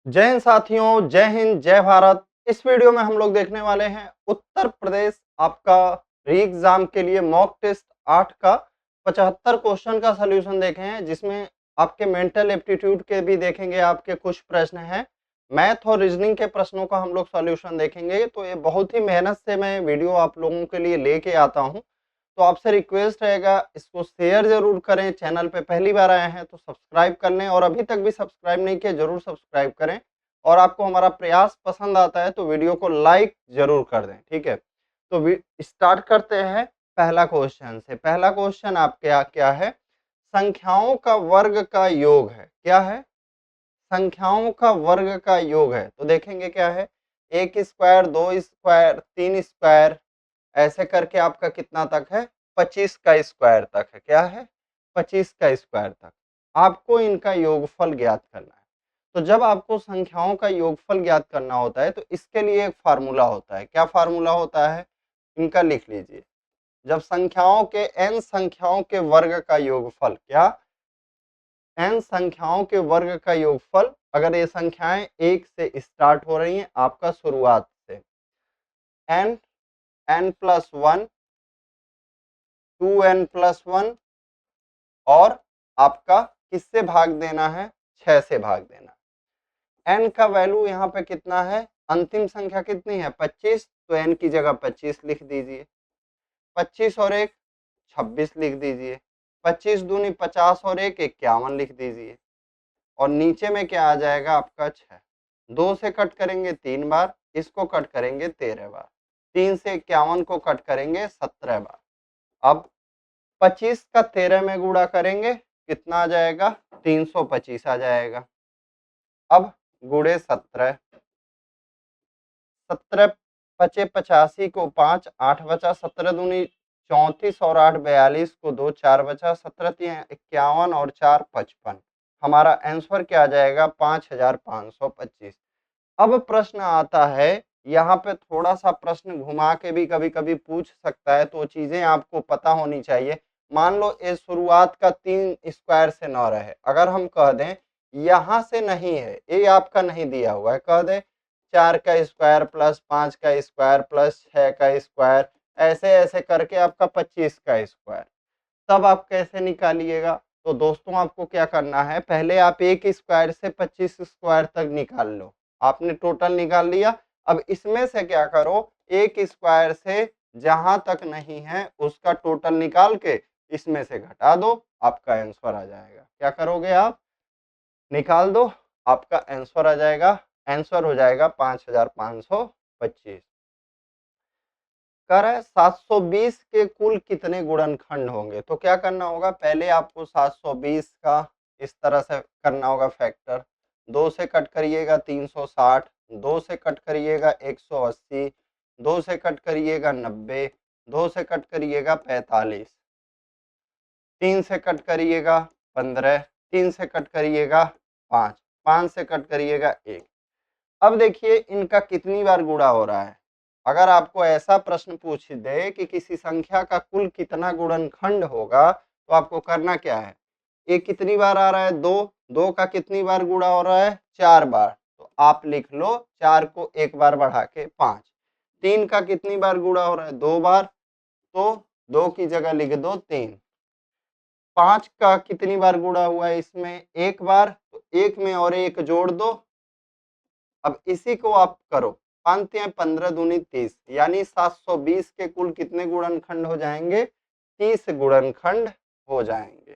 जय हिंद साथियों, जय हिंद, जय भारत। इस वीडियो में हम लोग देखने वाले हैं उत्तर प्रदेश आपका री एग्जाम के लिए मॉक टेस्ट 8 का 75 क्वेश्चन का सॉल्यूशन देखे हैं, जिसमें आपके मेंटल एप्टीट्यूड के भी देखेंगे। आपके कुछ प्रश्न हैं, मैथ और रीजनिंग के प्रश्नों का हम लोग सॉल्यूशन देखेंगे। तो ये बहुत ही मेहनत से मैं वीडियो आप लोगों के लिए लेके आता हूँ। तो आपसे रिक्वेस्ट रहेगा, इसको शेयर जरूर करें। चैनल पे पहली बार आए हैं तो सब्सक्राइब कर लें, और अभी तक भी सब्सक्राइब नहीं किया जरूर सब्सक्राइब करें। और आपको हमारा प्रयास पसंद आता है तो वीडियो को लाइक जरूर कर दें, ठीक है। तो स्टार्ट करते हैं पहला क्वेश्चन से। पहला क्वेश्चन आपके यहाँ क्या है? संख्याओं का वर्ग का योग है। क्या है? संख्याओं का वर्ग का योग है। तो देखेंगे क्या है। एक स्क्वायर, दो स्क्वायर, तीन स्क्वायर, ऐसे करके आपका कितना तक है? 25 का स्क्वायर तक है। क्या है? 25 का स्क्वायर तक आपको इनका योगफल ज्ञात करना है। तो जब आपको संख्याओं का योगफल ज्ञात करना होता है तो इसके लिए एक फार्मूला होता है। क्या फार्मूला होता है? इनका लिख लीजिए। जब संख्याओं के n संख्याओं के वर्ग का योगफल, क्या? n संख्याओं के वर्ग का योगफल, अगर ये संख्याएं एक से स्टार्ट हो रही हैं आपका शुरुआत से, n, n+1, 2n+1, और आपका किससे भाग देना है? 6 से भाग देना है। n का वैल्यू यहाँ पे कितना है? अंतिम संख्या कितनी है? 25। तो n की जगह 25 लिख दीजिए। 25 और 1 26 लिख दीजिए। 25 दूनी 50 और 1 51 लिख दीजिए। और नीचे में क्या आ जाएगा आपका? 6। 2 से कट करेंगे 3 बार, इसको कट करेंगे 13 बार, 3 से 51 को कट करेंगे 17 बार। अब 25 का 13 में गुणा करेंगे, कितना आ जाएगा? 325 आ जाएगा। अब गुणे 17, 17 पचे 85 को 5, 8 बचा, 17 दूनी 34 और 8 42 को 2, 4 बचा, 17 3 51 और 4 55। हमारा आंसर क्या आ जाएगा? 5525। अब प्रश्न आता है, यहाँ पे थोड़ा सा प्रश्न घुमा के भी कभी कभी पूछ सकता है, तो चीजें आपको पता होनी चाहिए। मान लो ये शुरुआत का 3 स्क्वायर से न रहे, अगर हम कह दें यहाँ से नहीं है, ये आपका नहीं दिया हुआ है, कह दें 4 का स्क्वायर प्लस 5 का स्क्वायर प्लस 6 का स्क्वायर, ऐसे ऐसे करके आपका 25 का स्क्वायर, तब आप कैसे निकालिएगा? तो दोस्तों आपको क्या करना है, पहले आप एक स्क्वायर से 25 स्क्वायर तक निकाल लो। आपने टोटल निकाल लिया। अब इसमें से क्या करो, एक स्क्वायर से जहां तक नहीं है उसका टोटल निकाल के इसमें से घटा दो, आपका आंसर आ जाएगा। क्या करोगे आप? निकाल दो, आपका आंसर आ जाएगा। आंसर हो जाएगा 5525। कह रहा है 720 के कुल कितने गुणनखंड होंगे। तो क्या करना होगा, पहले आपको 720 का इस तरह से करना होगा फैक्टर। 2 से कट करिएगा 360, 2 से कट करिएगा 180, 2 से कट करिएगा 90, 2 से कट करिएगा 45, 3 से कट करिएगा 15, 3 से कट करिएगा 5, 5 से कट करिएगा 1। अब देखिए इनका कितनी बार गुणा हो रहा है। अगर आपको ऐसा प्रश्न पूछ दे कि किसी संख्या का कुल कितना गुणनखंड होगा, तो आपको करना क्या है, ये कितनी बार आ रहा है? 2, 2 का कितनी बार गुणा हो रहा है? 4 बार। तो आप लिख लो 4 को एक बार बढ़ा के 5। 3 का कितनी बार गुणा हो रहा है? 2 बार। तो 2 की जगह लिख दो 3। 5 का कितनी बार गुणा हुआ है? इसमें एक बार। तो एक में और एक जोड़ दो। अब इसी को आप करो, 5 या 15 दूनी 30, यानी 720 के कुल कितने गुणनखंड हो जाएंगे? 30 गुणनखंड हो जाएंगे।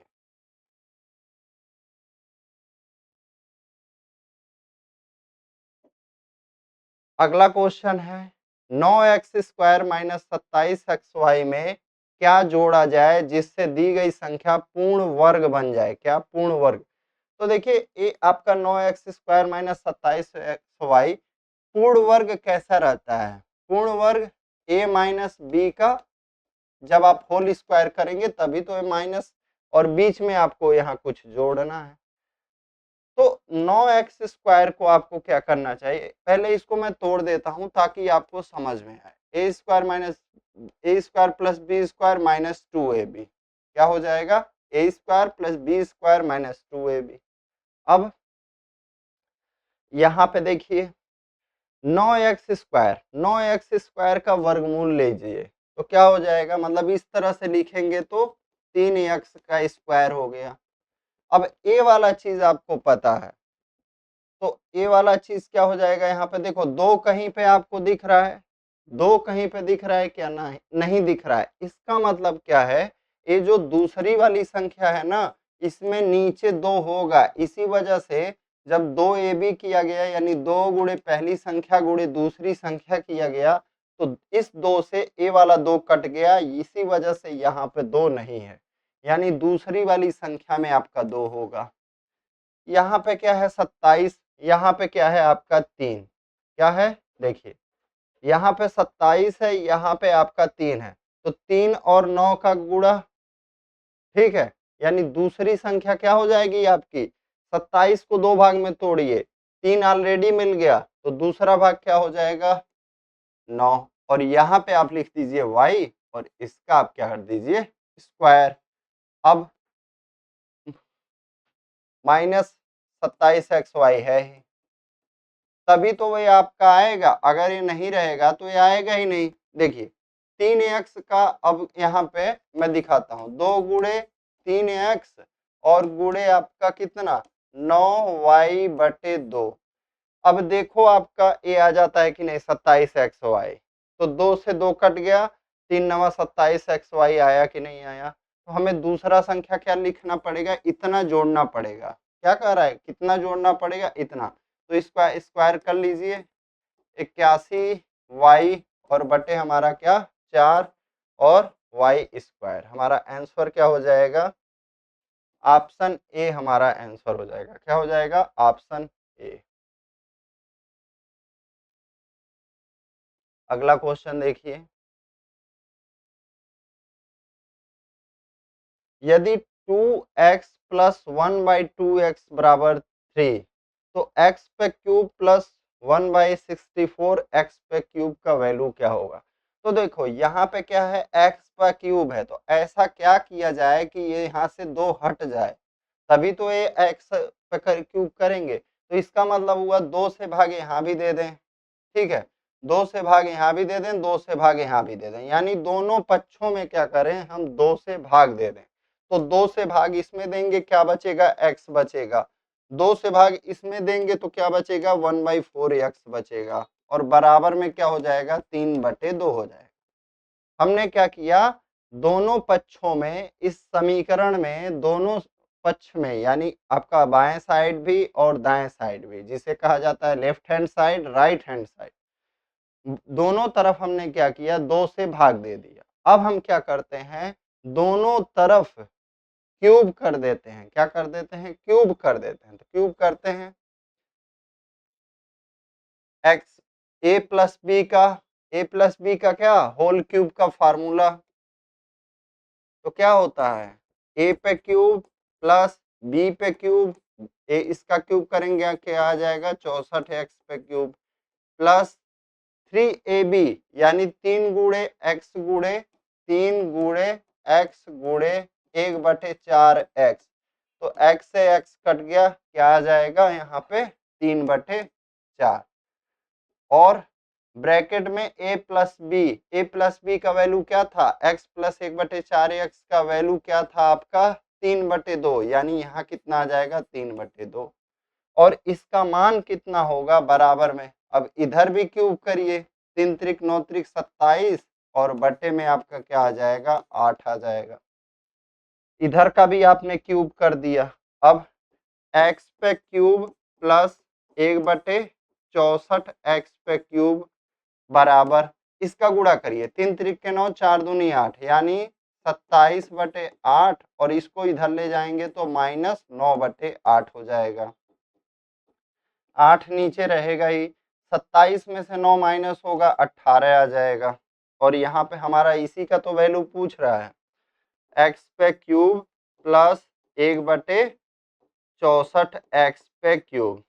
अगला क्वेश्चन है, 9x² माइनस 27xy में क्या जोड़ा जाए जिससे दी गई संख्या पूर्ण वर्ग बन जाए? क्या? पूर्ण वर्ग। तो देखिए ये आपका 9x² माइनस 27xy पूर्ण वर्ग कैसा रहता है? पूर्ण वर्ग a माइनस बी का जब आप होल स्क्वायर करेंगे तभी तो ये माइनस, और बीच में आपको यहाँ कुछ जोड़ना है। तो 9x² को आपको क्या करना चाहिए, पहले इसको मैं तोड़ देता हूं ताकि आपको समझ में आए। a² minus a² plus b² minus 2ab, क्या हो जाएगा? a² plus b² minus 2ab। अब यहाँ पे देखिए 9x² 9x² का वर्गमूल लीजिए तो क्या हो जाएगा, मतलब इस तरह से लिखेंगे तो 3x² हो गया। अब ए वाला चीज आपको पता है, तो ए वाला चीज क्या हो जाएगा, यहाँ पे देखो दो कहीं पे आपको दिख रहा है, दो कहीं पे दिख रहा है क्या, नहीं नहीं दिख रहा है। इसका मतलब क्या है, ये जो दूसरी वाली संख्या है ना, इसमें नीचे दो होगा, इसी वजह से जब 2ab किया गया यानी 2 गुणे पहली संख्या गुणे दूसरी संख्या किया गया, तो इस 2 से ए वाला 2 कट गया, इसी वजह से यहाँ पे 2 नहीं है, यानी दूसरी वाली संख्या में आपका 2 होगा। यहाँ पे क्या है 27, यहाँ पे क्या है आपका 3, क्या है देखिए, यहाँ पे 27 है, यहाँ पे आपका 3 है, तो 3 और 9 का गुणा, ठीक है, यानी दूसरी संख्या क्या हो जाएगी आपकी, 27 को दो भाग में तोड़िए, 3 ऑलरेडी मिल गया, तो दूसरा भाग क्या हो जाएगा 9, और यहाँ पे आप लिख दीजिए y और इसका आप क्या कर दीजिए स्क्वायर। अब -27xy है ही, तभी तो वही आपका आएगा, अगर ये नहीं रहेगा तो ये आएगा ही नहीं। देखिए 3x का, अब यहाँ पे मैं दिखाता हूँ, 2 गुणे 3x और गुणे आपका कितना 9y/2। अब देखो आपका ये आ जाता है कि नहीं 27xy, तो 2 से 2 कट गया, 3 नवा 27xy आया कि नहीं आया, तो हमें दूसरा संख्या क्या लिखना पड़ेगा, इतना जोड़ना पड़ेगा। क्या कह रहा है, कितना जोड़ना पड़ेगा, इतना, तो इसका स्क्वायर कर लीजिए, 81y और बटे हमारा क्या 4 और y²। हमारा आंसर क्या हो जाएगा, ऑप्शन ए हमारा आंसर हो जाएगा। क्या हो जाएगा, ऑप्शन ए। अगला क्वेश्चन देखिए, यदि 2x प्लस 1/2x बराबर 3, तो x पे क्यूब प्लस 1/64 x पे क्यूब का वैल्यू क्या होगा। तो देखो यहाँ पे क्या है, x का क्यूब है, तो ऐसा क्या किया जाए कि ये यहाँ से 2 हट जाए, तभी तो ये x पे क्यूब करेंगे, तो इसका मतलब हुआ 2 से भाग यहाँ भी दे दें, ठीक है, 2 से भाग यहाँ भी दे दें, 2 से भाग यहाँ भी दे दें, यानी दोनों पक्षों में क्या करें हम 2 से भाग दे दें, तो 2 से भाग इसमें देंगे क्या बचेगा, x बचेगा, 2 से भाग इसमें देंगे तो क्या बचेगा 1/4x बचेगा, और बराबर में क्या हो जाएगा 3/2 हो जाएगा। हमने क्या किया, दोनों पक्षों में, इस समीकरण में दोनों पक्ष में, यानी आपका बाएं साइड भी और दाएं साइड भी, जिसे कहा जाता है left hand side right hand side, दोनों तरफ हमने क्या किया 2 से भाग दे दिया। अब हम क्या करते हैं, दोनों तरफ क्यूब कर देते हैं, क्या कर देते हैं, क्यूब कर देते हैं, तो क्यूब करते हैं x a+b का क्या होल क्यूब का फार्मूला, तो क्या होता है a पे क्यूब प्लस b पे क्यूब, ए इसका क्यूब करेंगे क्या आ जाएगा 64x पे क्यूब प्लस 3ab, यानी 3 गुणे x गुणे 3 गुणे x गुणे 1/4x, तो x से x कट गया, क्या आ जाएगा यहाँ पे 3/4, और ब्रैकेट में a+b का वैल्यू क्या था x प्लस 1/4x का वैल्यू क्या था आपका 3/2, यानी यहाँ कितना आ जाएगा 3/2, और इसका मान कितना होगा बराबर में, अब इधर भी क्यूब करिए, 3 त्रिक 9 त्रिक 27 और बटे में आपका क्या आ जाएगा 8 आ जाएगा, इधर का भी आपने क्यूब कर दिया। अब x पे क्यूब प्लस 1/64 x पे क्यूब बराबर, इसका गुणा करिए, 3 त्रिक के 9 4 दूनी 8, यानी 27/8, और इसको इधर ले जाएंगे तो -9/8 हो जाएगा, 8 नीचे रहेगा ही, 27 में से 9 माइनस होगा 18 आ जाएगा, और यहाँ पे हमारा इसी का तो वैल्यू पूछ रहा है, x पे क्यूब प्लस 1/64 x पे क्यूब,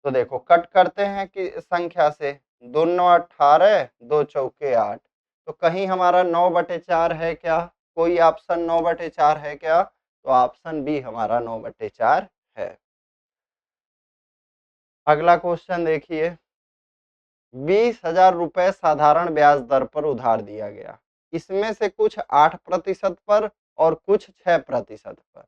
तो देखो कट करते हैं कि संख्या से, 2 9 18 2 चौके 8, तो कहीं हमारा 9/4 है क्या, कोई ऑप्शन 9/4 है क्या, तो ऑप्शन बी हमारा 9/4 है। अगला क्वेश्चन देखिए, 20,000 रुपए साधारण ब्याज दर पर उधार दिया गया। इसमें से कुछ 8% पर और कुछ 6% पर।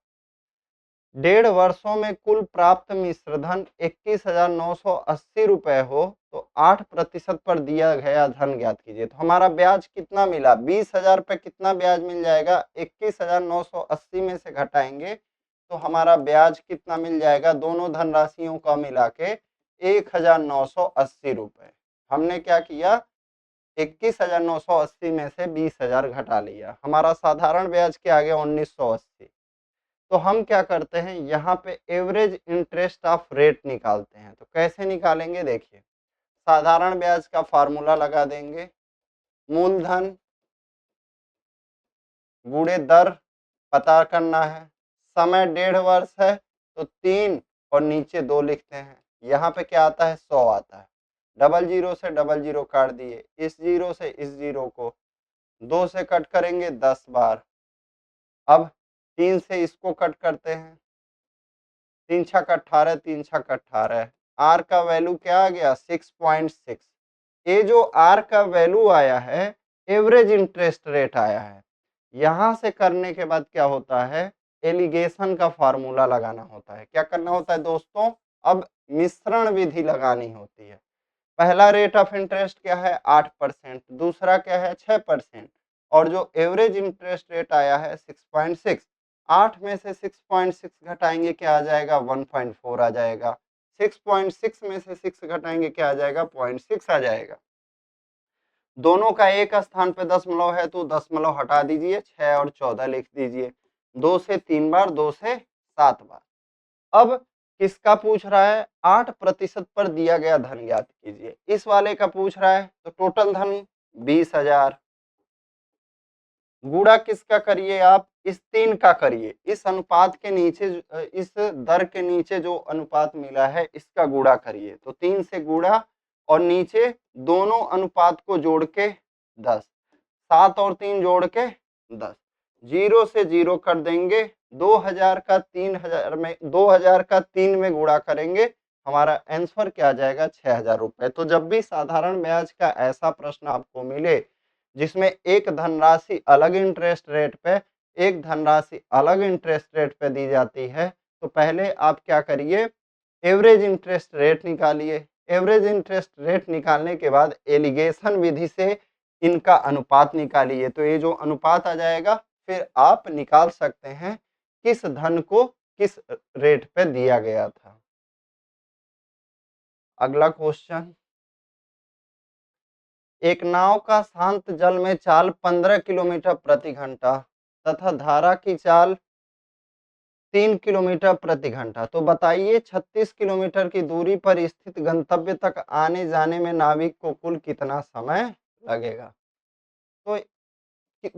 1.5 वर्षों में कुल प्राप्त मिश्रधन 21,980 रुपए हो तो 8% पर दिया गया धन ज्ञात कीजिए। तो हमारा ब्याज कितना मिला? 20,000 पे कितना ब्याज मिल जाएगा? 21,980 में से घटाएंगे तो हमारा ब्याज कितना मिल जाएगा? दोनों धनराशियों का मिला के 1,980 रुपए। हमने क्या किया? 21,980 में से 20,000 घटा लिया। हमारा साधारण ब्याज क्या आ गया? 1980। तो हम क्या करते हैं, यहाँ पे एवरेज इंटरेस्ट ऑफ रेट निकालते हैं। तो कैसे निकालेंगे? देखिए, साधारण ब्याज का फार्मूला लगा देंगे, मूलधन गुणे दर पता करना है, समय 1.5 वर्ष है तो 3 और नीचे 2 लिखते हैं। यहाँ पे क्या आता है? 100 आता है। डबल जीरो से डबल जीरो काट दिए, इस जीरो से इस जीरो को 2 से कट करेंगे 10 बार। अब 3 से इसको कट करते हैं, 3 छक 18, 3 छक 18। आर का वैल्यू क्या आ गया? 6.6। ये जो आर का वैल्यू आया है, एवरेज इंटरेस्ट रेट आया है। यहां से करने के बाद क्या होता है? एलिगेशन का फार्मूला लगाना होता है। क्या करना होता है दोस्तों? अब मिश्रण विधि लगानी होती है। पहला रेट ऑफ इंटरेस्ट क्या है? 8%। दूसरा क्या है? 6%। और जो एवरेज इंटरेस्ट रेट आया है 6.6। 8 में से 6.6 घटाएंगे क्या आ जाएगा? 1.4 आ जाएगा। 6.6 में से 6 घटाएंगे क्या आ जाएगा? 0.6 आ जाएगा। दोनों का एक स्थान पे दशमलव है तो दशमलव हटा दीजिए, 6 और 14 लिख दीजिए। 2 से 3 बार, 2 से 7 बार। अब किसका पूछ रहा है? 8% पर दिया गया धन ज्ञात कीजिए। इस वाले का पूछ रहा है तो टोटल धन 20,000 गुणा किसका करिए आप? इस 3 का करिए। इस अनुपात के नीचे, इस दर के नीचे जो अनुपात मिला है इसका गुणा करिए। तो 3 से गुणा और नीचे दोनों अनुपात को जोड़ के 10, 7 और 3 जोड़ के 10। 0 से 0 कर देंगे, 2000 का 3000 में, 2000 का 3 में गुणा करेंगे, हमारा आंसर क्या आ जाएगा? 6,000 रुपए। तो जब भी साधारण ब्याज का ऐसा प्रश्न आपको मिले जिसमें एक धनराशि अलग इंटरेस्ट रेट पे, एक धनराशि अलग इंटरेस्ट रेट पे दी जाती है, तो पहले आप क्या करिए? एवरेज इंटरेस्ट रेट निकालिए। एवरेज इंटरेस्ट रेट निकालने के बाद एलिगेशन विधि से इनका अनुपात निकालिए। तो ये जो अनुपात आ जाएगा, फिर आप निकाल सकते हैं किस धन को किस रेट पे दिया गया था। अगला क्वेश्चन, एक नाव का शांत जल में चाल 15 किलोमीटर प्रति घंटा तथा धारा की चाल 3 किलोमीटर प्रति घंटा। तो बताइए 36 किलोमीटर की दूरी पर स्थित गंतव्य तक आने जाने में नाविक को कुल कितना समय लगेगा? तो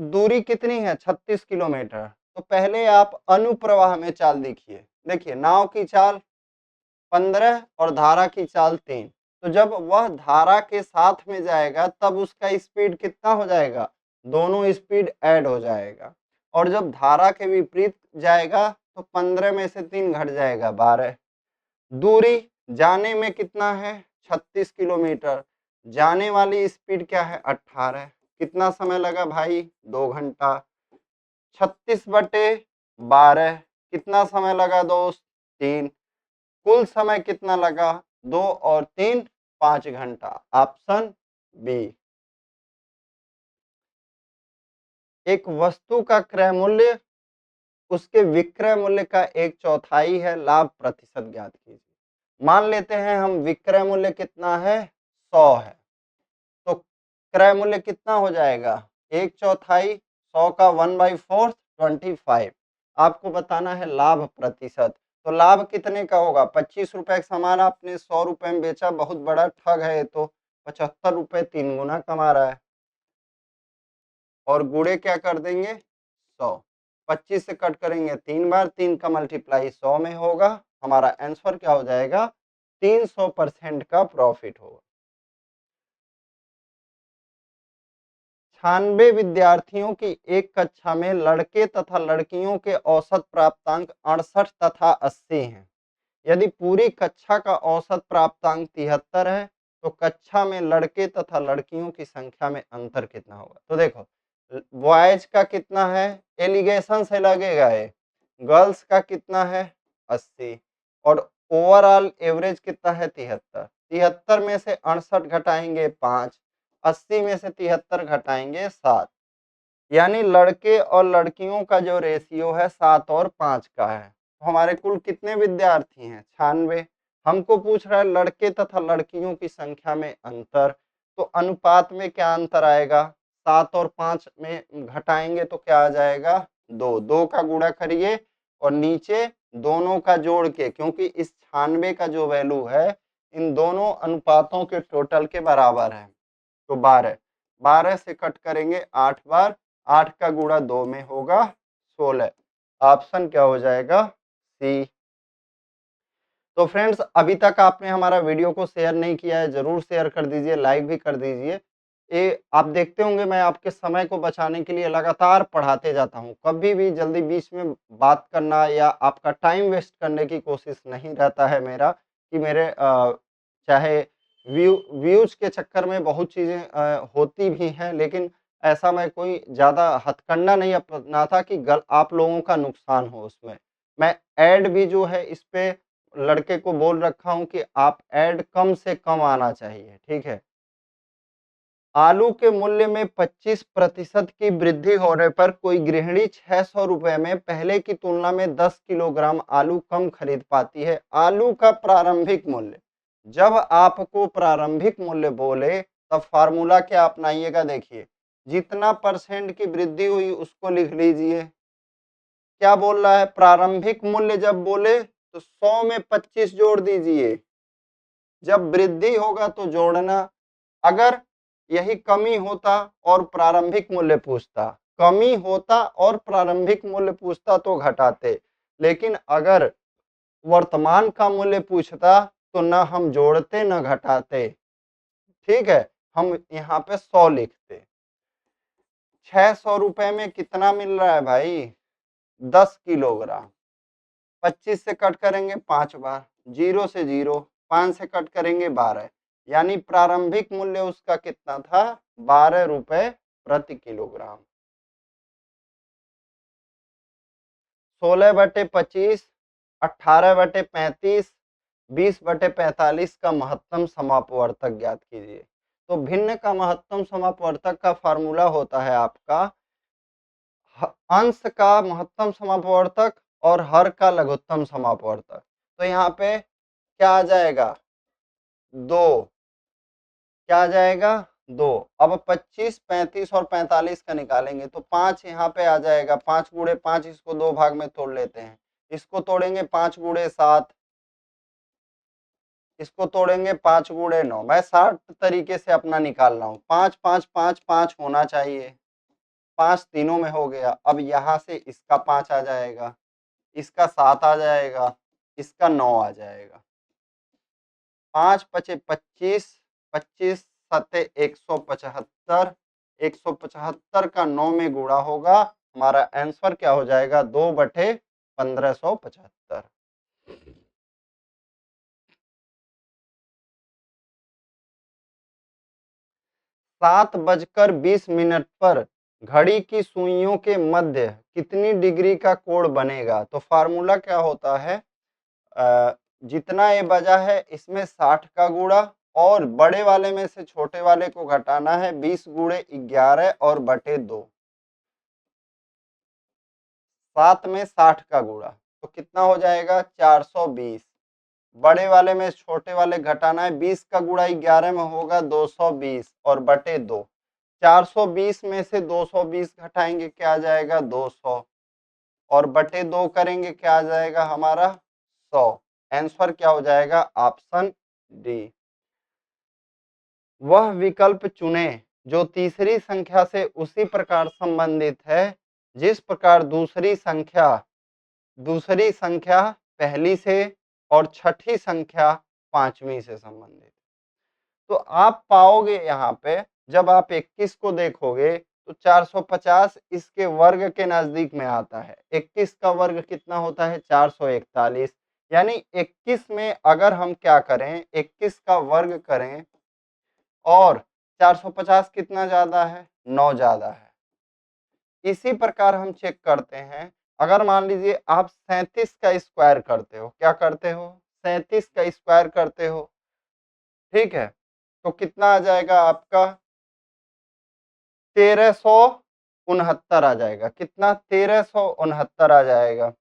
दूरी कितनी है? 36 किलोमीटर। तो पहले आप अनुप्रवाह में चाल देखिए। देखिए, नाव की चाल 15 और धारा की चाल 3। तो जब वह धारा के साथ में जाएगा तब उसका स्पीड कितना हो जाएगा? दोनों स्पीड ऐड हो जाएगा। और जब धारा के विपरीत जाएगा तो 15 में से 3 घट जाएगा, 12। दूरी जाने में कितना है? 36 किलोमीटर। जाने वाली स्पीड क्या है? 18। कितना समय लगा भाई? 2 घंटा। 36/12 कितना समय लगा दोस्त? 3। कुल समय कितना लगा? 2 और 3 5 घंटा। Option B. एक वस्तु का क्रय मूल्य उसके विक्रय मूल्य का 1/4 है, लाभ प्रतिशत ज्ञात कीजिए। मान लेते हैं हम विक्रय मूल्य कितना है? 100 है। तो क्रय मूल्य कितना हो जाएगा? 1/4। 100 का 1/4 25। आपको बताना है लाभ प्रतिशत। तो लाभ कितने का होगा? 25 रुपए का सामान आपने 100 रुपए में बेचा, बहुत बड़ा ठग है ये तो। 75 रुपए 3 गुना कमा रहा है। और गुणे क्या कर देंगे? 100। 25 से कट करेंगे 3 बार, 3 का मल्टीप्लाई 100 में होगा। हमारा आंसर क्या हो जाएगा? 300% का प्रॉफिट होगा। 96 विद्यार्थियों की एक कक्षा में लड़के तथा लड़कियों के औसत प्राप्तांक 68 तथा 80 हैं। यदि पूरी कक्षा का औसत प्राप्तांक 73 है तो कक्षा में लड़के तथा लड़कियों की संख्या में अंतर कितना होगा। तो देखो बॉयज का कितना है, एलिगेशन से लगेगा ये, गर्ल्स का कितना है 80 और ओवरऑल एवरेज कितना है 73। 73 में से 68 घटाएंगे 5, 80 में से 73 घटाएंगे 7, यानी लड़के और लड़कियों का जो रेशियो है 7 और 5 का है। तो हमारे कुल कितने विद्यार्थी हैं 96। हमको पूछ रहा है लड़के तथा लड़कियों की संख्या में अंतर, तो अनुपात में क्या अंतर आएगा, 7 और 5 में घटाएंगे तो क्या आ जाएगा 2, 2 का गुणा करिए और नीचे दोनों का जोड़ के, क्योंकि इस 96 का जो वैल्यू है इन दोनों अनुपातों के टोटल के बराबर है। तो 12, 12 से कट करेंगे 8 बार, 8 का गुणा 2 में होगा 16। ऑप्शन क्या हो जाएगा सी। तो फ्रेंड्स अभी तक आपने हमारा वीडियो को शेयर नहीं किया है, जरूर शेयर कर दीजिए, लाइक भी कर दीजिए। ये आप देखते होंगे मैं आपके समय को बचाने के लिए लगातार पढ़ाते जाता हूँ, कभी भी जल्दी बीच में बात करना या आपका टाइम वेस्ट करने की कोशिश नहीं रहता है मेरा, कि मेरे चाहे व्यूज के चक्कर में बहुत चीज़ें होती भी हैं, लेकिन ऐसा मैं कोई ज़्यादा हथकंडा नहीं अपनाता कि आप लोगों का नुकसान हो उसमें। मैं ऐड भी जो है इस पे लड़के को बोल रखा हूँ कि आप ऐड कम से कम आना चाहिए, ठीक है। आलू के मूल्य में 25% की वृद्धि होने पर कोई गृहिणी 600 रुपए में पहले की तुलना में 10 किलोग्राम आलू कम खरीद पाती है। आलू का प्रारंभिक मूल्य, जब आपको प्रारंभिक मूल्य बोले तब फार्मूला क्या अपनाइएगा, देखिए जितना परसेंट की वृद्धि हुई उसको लिख लीजिए। क्या बोल रहा है, प्रारंभिक मूल्य जब बोले तो 100 में 25 जोड़ दीजिए, जब वृद्धि होगा तो जोड़ना। अगर यही कमी होता और प्रारंभिक मूल्य पूछता, कमी होता और प्रारंभिक मूल्य पूछता तो घटाते, लेकिन अगर वर्तमान का मूल्य पूछता तो न हम जोड़ते न घटाते, ठीक है। हम यहाँ पे 100 लिखते। 600 रुपए में कितना मिल रहा है भाई, 10 किलोग्राम। 25 से कट करेंगे 5 बार, 0 से 0, 5 से कट करेंगे 12, यानी प्रारंभिक मूल्य उसका कितना था 12 रुपए प्रति किलोग्राम। 16/25, 18/35, 20/45 का महत्तम समापवर्तक ज्ञात कीजिए। तो भिन्न का महत्तम समापवर्तक का फार्मूला होता है आपका अंश का महत्तम समापवर्तक और हर का लघुत्तम समापवर्तक। तो यहाँ पे क्या आ जाएगा 2, क्या आ जाएगा 2। अब 25, 35 और 45 का निकालेंगे तो 5 यहाँ पे आ जाएगा, 5 गुणे 5, इसको 2 भाग में तोड़ लेते हैं, इसको तोड़ेंगे 5 गुणे 7, इसको तोड़ेंगे 5 गुणे 9। मैं 60 तरीके से अपना निकाल रहा हूँ, 5 5 5 5 होना चाहिए, 5 तीनों में हो गया। अब यहाँ से इसका 5 आ जाएगा, इसका 7 आ जाएगा, इसका 9 आ जाएगा। 5 पचे 25, 25 सते 175, 175 का 9 में गुणा होगा, हमारा आंसर क्या हो जाएगा 2/1575। 7:20 पर घड़ी की सुइयों के मध्य कितनी डिग्री का कोण बनेगा। तो फार्मूला क्या होता है, जितना ये बजा है इसमें 60 का गुणा और बड़े वाले में से छोटे वाले को घटाना है, 20 गुणे 11 और बटे 2, 7 में 60 का गुणा तो कितना हो जाएगा 420। बड़े वाले में छोटे वाले घटाना है, 20 का गुणा 11 में होगा 220 और बटे 2, 420 में से 220 घटाएंगे क्या आ जाएगा 200 और बटे 2 करेंगे क्या आ जाएगा हमारा 100। आंसर क्या हो जाएगा ऑप्शन डी। वह विकल्प चुने जो तीसरी संख्या से उसी प्रकार संबंधित है जिस प्रकार दूसरी संख्या पहली से और छठी संख्या पांचवी से संबंधित। तो आप पाओगे यहाँ पे जब आप 21 को देखोगे तो 450 इसके वर्ग के नजदीक में आता है। 21 का वर्ग कितना होता है 441, यानी 21 में अगर हम क्या करें, 21 का वर्ग करें और 450 कितना ज्यादा है, 9 ज्यादा है। इसी प्रकार हम चेक करते हैं, अगर मान लीजिए आप 37 का स्क्वायर करते हो, क्या करते हो, 37 का स्क्वायर करते हो, ठीक है, तो कितना आ जाएगा आपका, 1369 आ जाएगा। कितना, 1369 आ जाएगा।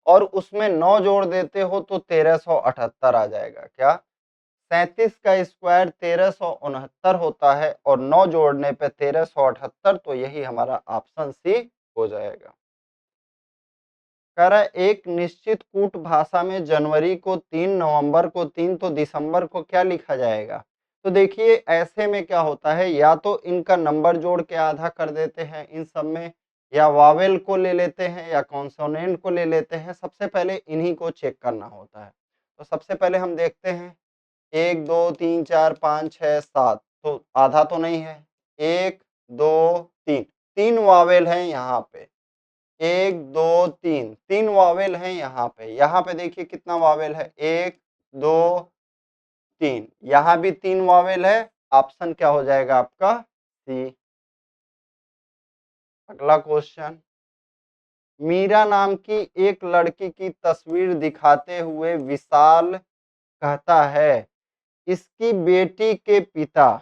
और उसमें 9 जोड़ देते हो तो 1378 आ जाएगा। क्या, 37 का स्क्वायर 1369 होता है और 9 जोड़ने पे 1378, तो यही हमारा ऑप्शन सी हो जाएगा। कह रहा है एक निश्चित कूट भाषा में जनवरी को 3, नवंबर को 3, तो दिसंबर को क्या लिखा जाएगा। तो देखिए ऐसे में क्या होता है, या तो इनका नंबर जोड़ के आधा कर देते हैं इन सब में, या वावेल को ले लेते हैं या कॉन्सोनेंट को ले लेते हैं। सबसे पहले इन्हीं को चेक करना होता है। तो सबसे पहले हम देखते हैं, 1 2 3 4 5 6 7, तो आधा तो नहीं है, 1 2 3, 3 वावेल हैं यहाँ पे, 1 2 3, 3 वावेल हैं यहाँ पे देखिए कितना वावेल है, 1 2 3, यहाँ भी 3 वावेल है। ऑप्शन क्या हो जाएगा आपका, सी। अगला क्वेश्चन, मीरा नाम की एक लड़की की तस्वीर दिखाते हुए विशाल कहता है, इसकी बेटी के पिता,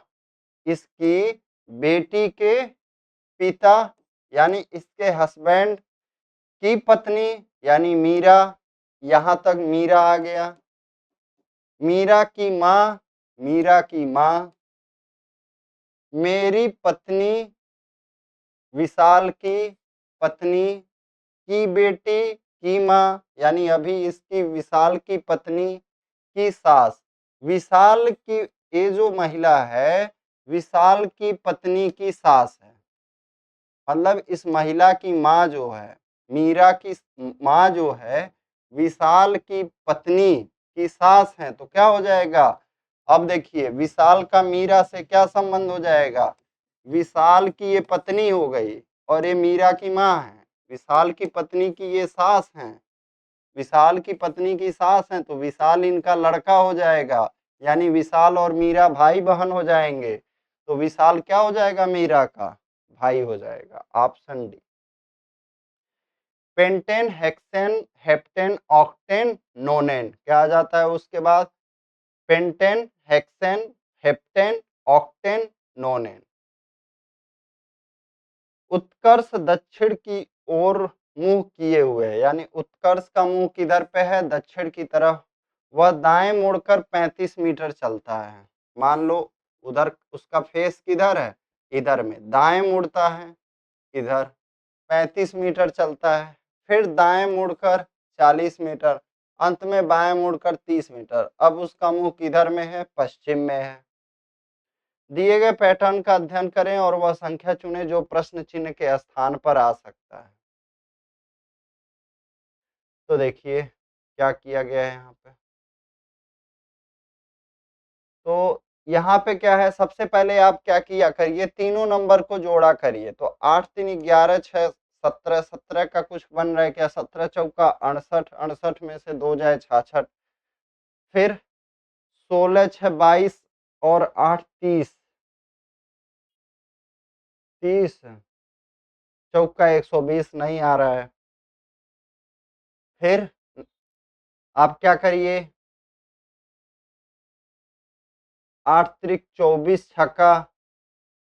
इसकी बेटी के पिता यानी इसके हस्बैंड की पत्नी यानी मीरा, यहां तक मीरा आ गया। मीरा की माँ, मीरा की माँ, मेरी पत्नी विशाल की पत्नी की बेटी की माँ, यानी अभी इसकी विशाल की पत्नी की सास, विशाल की ये जो महिला है विशाल की पत्नी की सास है। मतलब इस महिला की माँ जो है, मीरा की माँ जो है विशाल की पत्नी की सास है, तो क्या हो जाएगा। अब देखिए विशाल का मीरा से क्या संबंध हो जाएगा, विशाल की ये पत्नी हो गई और ये मीरा की माँ है, विशाल की पत्नी की ये सास है, विशाल की पत्नी की सास है, तो विशाल इनका लड़का हो जाएगा, यानी विशाल और मीरा भाई बहन हो जाएंगे। तो विशाल क्या हो जाएगा, मीरा का भाई हो जाएगा। Option D. Pentane, hexane, heptane, octane, nonane, क्या आ जाता है उसके बाद, pentane, hexane, heptane, octane, nonane. उत्कर्ष दक्षिण की ओर मुंह किए हुए है, यानी उत्कर्ष का मुंह किधर पे है, दक्षिण की तरफ। वह दाएं मुड़कर 35 मीटर चलता है। मान लो उधर उसका फेस किधर है, इधर में, दाएं मुड़ता है इधर, 35 मीटर चलता है, फिर दाएं मुड़कर 40 मीटर, अंत में बाएं मुड़कर 30 मीटर। अब उसका मुंह किधर में है, पश्चिम में है। दिए गए पैटर्न का अध्ययन करें और वह संख्या चुनें जो प्रश्न चिन्ह के स्थान पर आ सकता है। तो देखिए क्या किया गया है यहाँ पे। तो यहाँ पे क्या है, सबसे पहले आप क्या किया करिए, तीनों नंबर को जोड़ा करिए। तो 8 3 11 6 17, 17 का कुछ बन रहा है क्या, 17 चौका 68, 68 में से 2 जाए 66, फिर 16 6 22 और 8 30, 30 चौका 120 नहीं आ रहा है। फिर आप क्या करिए, 8 त्रिक 24 छक्का,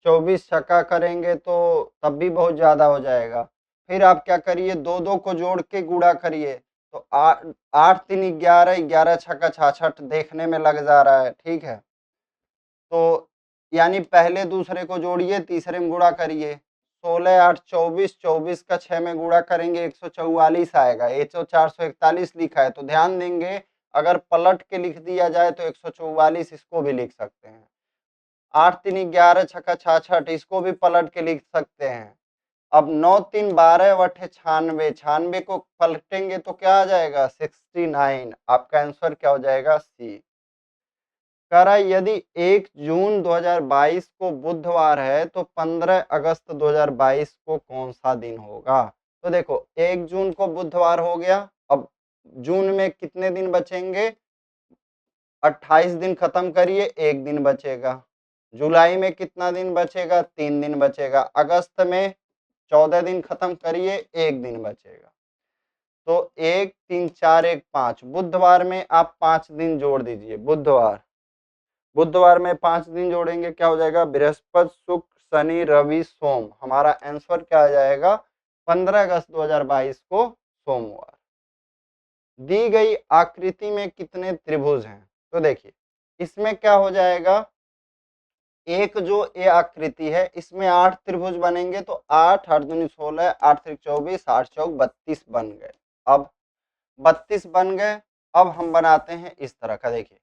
24 छक्का करेंगे तो तब भी बहुत ज्यादा हो जाएगा। फिर आप क्या करिए, दो दो को जोड़ के गुणा करिए, तो 8 3 11, 11 छक्का 66 देखने में लग जा रहा है, ठीक है। तो यानी पहले दूसरे को जोड़िए, तीसरे में गुणा करिए, 16 8 24, 24 का 6 में गुणा करेंगे 144 आएगा, ये तो 441 लिखा है, तो ध्यान देंगे अगर पलट के लिख दिया जाए तो 144 इसको भी लिख सकते हैं। 8 3 11 छक्का 66 इसको भी पलट के लिख सकते हैं। अब 9 3 12 बटे 96, 96 को पलटेंगे तो क्या आ जाएगा, 69। आपका आंसर क्या हो जाएगा, सी। कह रहा है यदि 1 जून 2022 को बुधवार है तो 15 अगस्त 2022 को कौन सा दिन होगा। तो देखो 1 जून को बुधवार हो गया, अब जून में कितने दिन बचेंगे? 28 दिन खत्म करिए, 1 दिन बचेगा। जुलाई में कितना दिन बचेगा? 3 दिन बचेगा। अगस्त में 14 दिन खत्म करिए, 1 दिन बचेगा। तो 1 3 4 1 5 बुधवार में आप 5 दिन जोड़ दीजिए। बुधवार में 5 दिन जोड़ेंगे, क्या हो जाएगा? बृहस्पति, शुक्र, शनि, रवि, सोम। हमारा आंसर क्या आ जाएगा? 15 अगस्त 2022 को सोमवार। दी गई आकृति में कितने त्रिभुज हैं? तो देखिए इसमें क्या हो जाएगा, एक जो ये आकृति है इसमें 8 त्रिभुज बनेंगे, तो 8 8 दूनी 16, 8 त्रिक 24, 8 चौक 32 बन गए। अब 32 बन गए। अब हम बनाते हैं इस तरह का। देखिए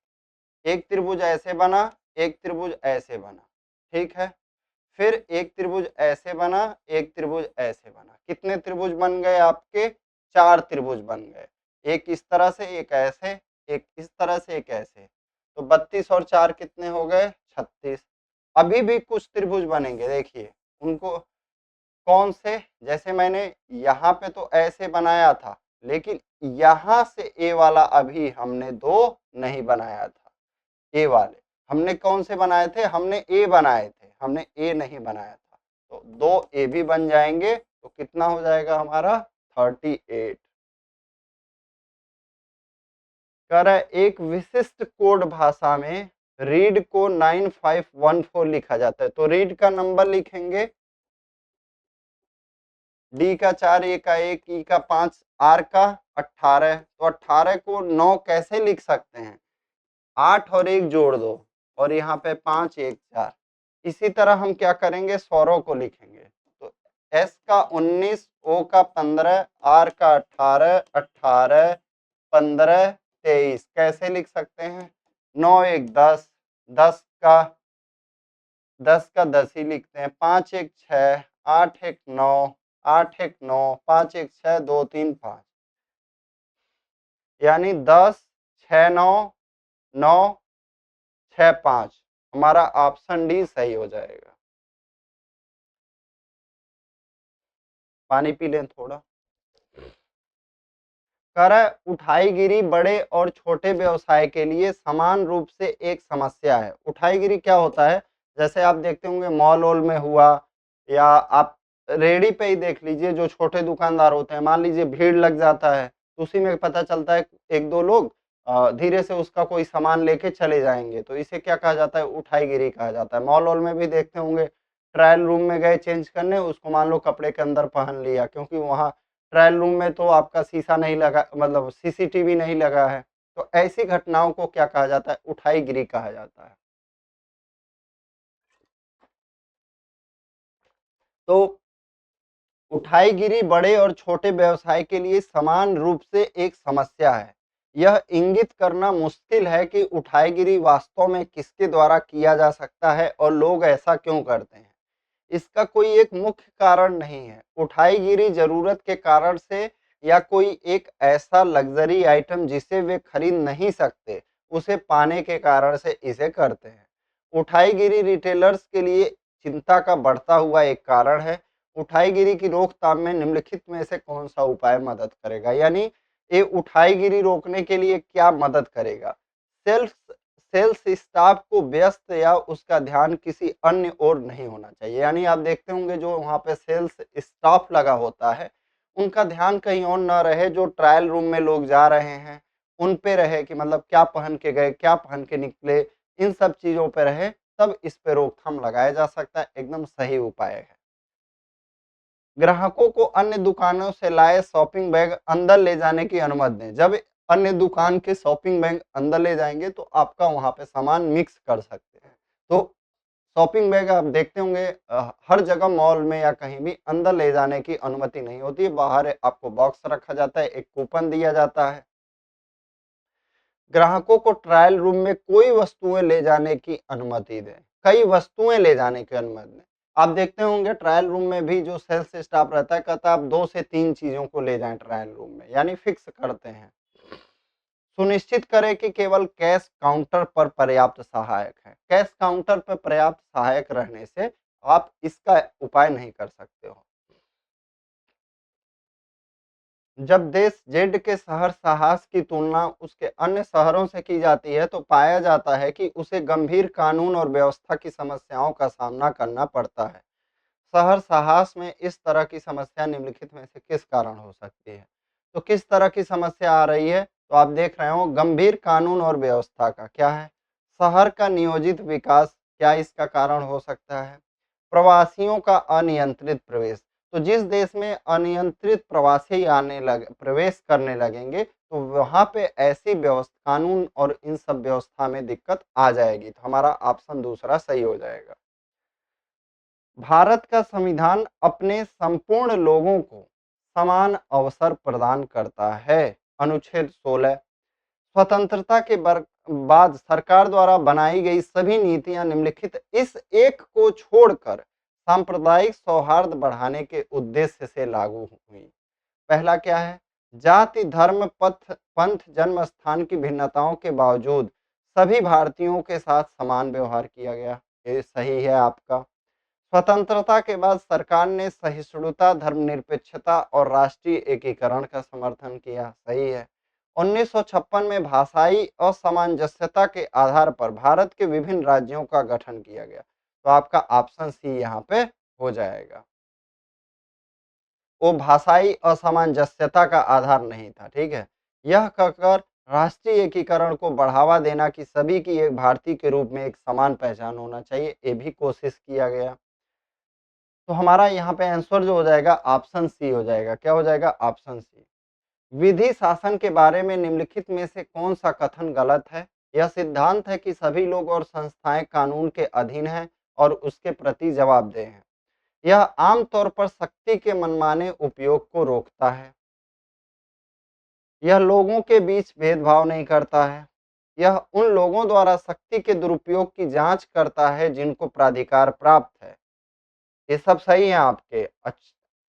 एक त्रिभुज ऐसे बना, एक त्रिभुज ऐसे बना, ठीक है। फिर एक त्रिभुज ऐसे बना, एक त्रिभुज ऐसे बना। कितने त्रिभुज बन गए आपके? 4 त्रिभुज बन गए। एक इस तरह से, एक ऐसे, एक इस तरह से, एक ऐसे। तो 32 और 4 कितने हो गए? 36। अभी भी कुछ त्रिभुज बनेंगे, देखिए उनको कौन से? जैसे मैंने यहाँ पे तो ऐसे बनाया था, लेकिन यहाँ से ए वाला अभी हमने दो नहीं बनाया था। ए वाले हमने कौन से बनाए थे? हमने ए बनाए थे, हमने ए नहीं बनाया था। तो 2 ए भी बन जाएंगे, तो कितना हो जाएगा हमारा? 38। कह रहा है एक विशिष्ट कोड भाषा में रीड को 9514 लिखा जाता है। तो रीड का नंबर लिखेंगे, डी का 4, ए का 1, ई का 5, आर का 18। तो 18 को 9 कैसे लिख सकते हैं? 8 और 1 जोड़ दो, और यहाँ पे 5 1 4। इसी तरह हम क्या करेंगे? स्वरों को लिखेंगे। तो एस का 19, ओ का 15, आर का 18, 18 15 23 कैसे लिख सकते हैं? 9 1 10, 10 का 10 ही लिखते हैं। 5 1 6, 8 1 9, 8 1 9, 5 1 6, 2 3 5, यानी 10 6 9 9 6 5। हमारा ऑप्शन डी सही हो जाएगा। पानी पी लें थोड़ा। कह रहा है उठाईगिरी बड़े और छोटे व्यवसाय के लिए समान रूप से एक समस्या है। उठाईगिरी क्या होता है? जैसे आप देखते होंगे मॉल वॉल में हुआ, या आप रेडी पे ही देख लीजिए, जो छोटे दुकानदार होते हैं, मान लीजिए भीड़ लग जाता है, तो उसी में पता चलता है एक दो लोग धीरे से उसका कोई सामान लेके चले जाएंगे, तो इसे क्या कहा जाता है? उठाईगिरी कहा जाता है। मॉल वॉल में भी देखते होंगे, ट्रायल रूम में गए चेंज करने, उसको मान लो कपड़े के अंदर पहन लिया, क्योंकि वहाँ ट्रायल रूम में तो आपका शीशा नहीं लगा, मतलब सीसीटीवी नहीं लगा है। तो ऐसी घटनाओं को क्या कहा जाता है? उठाईगिरी कहा जाता है। तो उठाईगिरी बड़े और छोटे व्यवसाय के लिए समान रूप से एक समस्या है। यह इंगित करना मुश्किल है कि उठाईगिरी वास्तव में किसके द्वारा किया जा सकता है और लोग ऐसा क्यों करते हैं। इसका कोई एक मुख्य कारण नहीं है। उठाईगिरी जरूरत के कारण से, या कोई एक ऐसा लग्जरी आइटम जिसे वे खरीद नहीं सकते, उसे पाने के कारण से इसे करते हैं। उठाईगिरी रिटेलर्स के लिए चिंता का बढ़ता हुआ एक कारण है। उठाईगिरी की रोकथाम में निम्नलिखित में से कौन सा उपाय मदद करेगा? यानी ये उठाईगिरी रोकने के लिए क्या मदद करेगा? सेल्फ सेल्स स्टाफ को व्यस्त या उसका ध्यान किसी अन्य ओर नहीं होना चाहिए। यानी आप देखते होंगे जो वहाँ पे सेल्स स्टाफ लगा होता है, उनका ध्यान कहीं और ना रहे, जो ट्रायल रूम में लोग जा रहे हैं उन पे रहे, कि मतलब क्या पहन के गए, क्या पहन के निकले, इन सब चीजों पे रहे, तब इस पे रोकथाम लगाया जा सकता है। एकदम सही उपाय है। ग्राहकों को अन्य दुकानों से लाए शॉपिंग बैग अंदर ले जाने की अनुमति दें। जब अन्य दुकान के शॉपिंग बैग अंदर ले जाएंगे तो आपका वहां पे सामान मिक्स कर सकते हैं। तो शॉपिंग बैग आप देखते होंगे हर जगह मॉल में या कहीं भी अंदर ले जाने की अनुमति नहीं होती है। बाहर आपको बॉक्स रखा जाता है, एक कूपन दिया जाता है। ग्राहकों को ट्रायल रूम में कोई वस्तुएं ले जाने की अनुमति दें। कई वस्तुएं ले जाने की अनुमति दें। आप देखते होंगे ट्रायल रूम में भी जो सेल्स स्टाफ रहता है, कहता है आप 2 से 3 चीजों को ले जाएं ट्रायल रूम में, यानी फिक्स करते हैं। सुनिश्चित करें कि केवल कैश काउंटर पर पर्याप्त सहायक है। कैश काउंटर पर पर्याप्त सहायक रहने से आप इसका उपाय नहीं कर सकते हो। जब देश जेड के शहर साहस की तुलना उसके अन्य शहरों से की जाती है तो पाया जाता है कि उसे गंभीर कानून और व्यवस्था की समस्याओं का सामना करना पड़ता है। शहर साहस में इस तरह की समस्या निम्नलिखित में से किस कारण हो सकती है? तो किस तरह की समस्या आ रही है? तो आप देख रहे हो गंभीर कानून और व्यवस्था का क्या है? शहर का नियोजित विकास क्या इसका कारण हो सकता है? प्रवासियों का अनियंत्रित प्रवेश। तो जिस देश में अनियंत्रित प्रवासी आने लगे प्रवेश करने लगेंगे तो वहां पे ऐसी व्यवस्था कानून और इन सब व्यवस्था में दिक्कत आ जाएगी। तो हमारा ऑप्शन दूसरा सही हो जाएगा। भारत का संविधान अपने संपूर्ण लोगों को समान अवसर प्रदान करता है। अनुच्छेद 16। स्वतंत्रता के बाद सरकार द्वारा बनाई गई सभी नीतियां निम्नलिखित इस एक को छोड़कर सांप्रदायिक सौहार्द बढ़ाने के उद्देश्य से लागू हुई। पहला क्या है? जाति धर्म पंथ जन्म स्थान की भिन्नताओं के बावजूद सभी भारतीयों के साथ समान व्यवहार किया गया। ये सही है आपका। स्वतंत्रता के बाद सरकार ने सहिष्णुता, धर्मनिरपेक्षता और राष्ट्रीय एकीकरण का समर्थन किया। सही है। 1956 में भाषाई असामंजस्यता के आधार पर भारत के विभिन्न राज्यों का गठन किया गया। तो आपका ऑप्शन सी यहाँ पे हो जाएगा। वो भाषाई असामंजस्यता का आधार नहीं था, ठीक है। यह कहकर राष्ट्रीय एकीकरण को बढ़ावा देना कि सभी की एक भारतीय के रूप में एक समान पहचान होना चाहिए, ये भी कोशिश किया गया। तो हमारा यहाँ पे आंसर जो हो जाएगा ऑप्शन सी हो जाएगा। क्या हो जाएगा? Option C. विधि शासन के बारे में निम्नलिखित में से कौन सा कथन गलत है? यह सिद्धांत है कि सभी लोग और संस्थाएं कानून के अधीन हैं और उसके प्रति जवाबदेह हैं। यह आमतौर पर शक्ति के मनमाने उपयोग को रोकता है। यह लोगों के बीच भेदभाव नहीं करता है। यह उन लोगों द्वारा शक्ति के दुरुपयोग की जांच करता है जिनको प्राधिकार प्राप्त है। ये सब सही है आपके।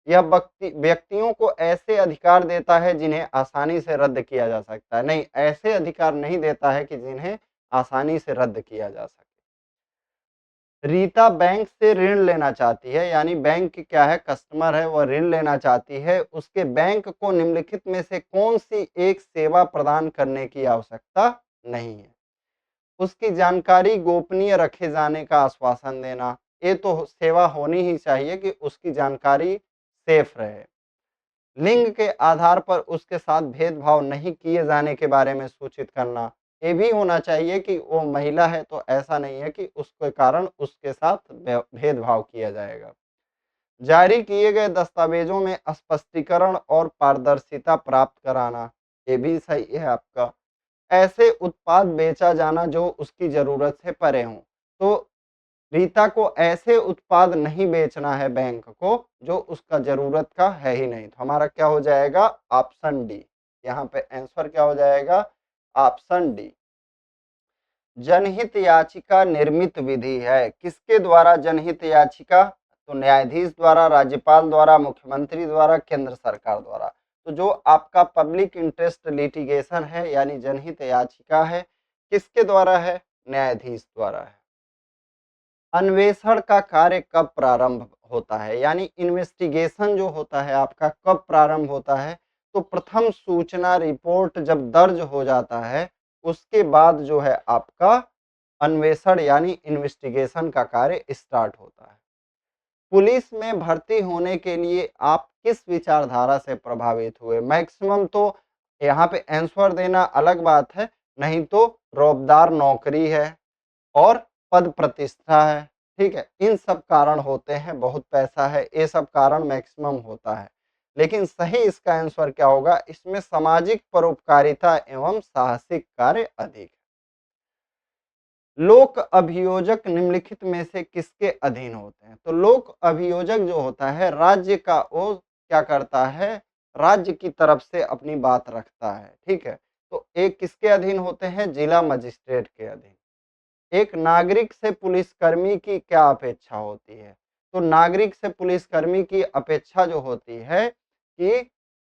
यह व्यक्तियों को ऐसे अधिकार देता है जिन्हें आसानी से रद्द किया जा सकता है। नहीं, ऐसे अधिकार नहीं देता है कि जिन्हें आसानी से रद्द किया जा सके। रीता बैंक से ऋण लेना चाहती है, यानी बैंक की क्या है, कस्टमर है, वह ऋण लेना चाहती है। उसके बैंक को निम्नलिखित में से कौन सी एक सेवा प्रदान करने की आवश्यकता नहीं है? उसकी जानकारी गोपनीय रखे जाने का आश्वासन देना। ये तो सेवा होनी ही चाहिए कि उसकी जानकारी सेफ रहे। लिंग के आधार पर उसके साथ भेदभाव नहीं किए जाने के बारे में सूचित करना। ये भी होना चाहिए कि वो महिला है तो ऐसा नहीं है कि उसके कारण उसके साथ भेदभाव किया जाएगा। जारी किए गए दस्तावेजों में स्पष्टीकरण और पारदर्शिता प्राप्त कराना। ये भी सही है आपका। ऐसे उत्पाद बेचा जाना जो उसकी जरूरत से परे हों। तो रीता को ऐसे उत्पाद नहीं बेचना है बैंक को जो उसका जरूरत का है ही नहीं। तो हमारा क्या हो जाएगा? Option D. यहाँ पे आंसर क्या हो जाएगा? Option D. जनहित याचिका निर्मित विधि है। किसके द्वारा जनहित याचिका? तो न्यायाधीश द्वारा, राज्यपाल द्वारा, मुख्यमंत्री द्वारा, केंद्र सरकार द्वारा। तो जो आपका पब्लिक इंटरेस्ट लिटिगेशन है यानी जनहित याचिका है, किसके द्वारा है? न्यायाधीश द्वारा है। अन्वेषण का कार्य कब प्रारंभ होता है, यानी इन्वेस्टिगेशन जो होता है आपका कब प्रारंभ होता है? तो प्रथम सूचना रिपोर्ट जब दर्ज हो जाता है उसके बाद जो है आपका अन्वेषण यानी इन्वेस्टिगेशन का कार्य स्टार्ट होता है। पुलिस में भर्ती होने के लिए आप किस विचारधारा से प्रभावित हुए? मैक्सिमम तो यहाँ पे आंसर देना अलग बात है, नहीं तो रौबदार नौकरी है और पद प्रतिष्ठा है, ठीक है। इन सब कारण होते हैं, बहुत पैसा है, ये सब कारण मैक्सिमम होता है। लेकिन सही इसका आंसर क्या होगा? इसमें सामाजिक परोपकारिता एवं साहसिक कार्य अधिक है। लोक अभियोजक निम्नलिखित में से किसके अधीन होते हैं? तो लोक अभियोजक जो होता है राज्य का, वो क्या करता है? राज्य की तरफ से अपनी बात रखता है, ठीक है। तो एक किसके अधीन होते हैं? जिला मजिस्ट्रेट के अधीन। एक नागरिक से पुलिसकर्मी की क्या अपेक्षा होती है? तो नागरिक से पुलिसकर्मी की अपेक्षा जो होती है कि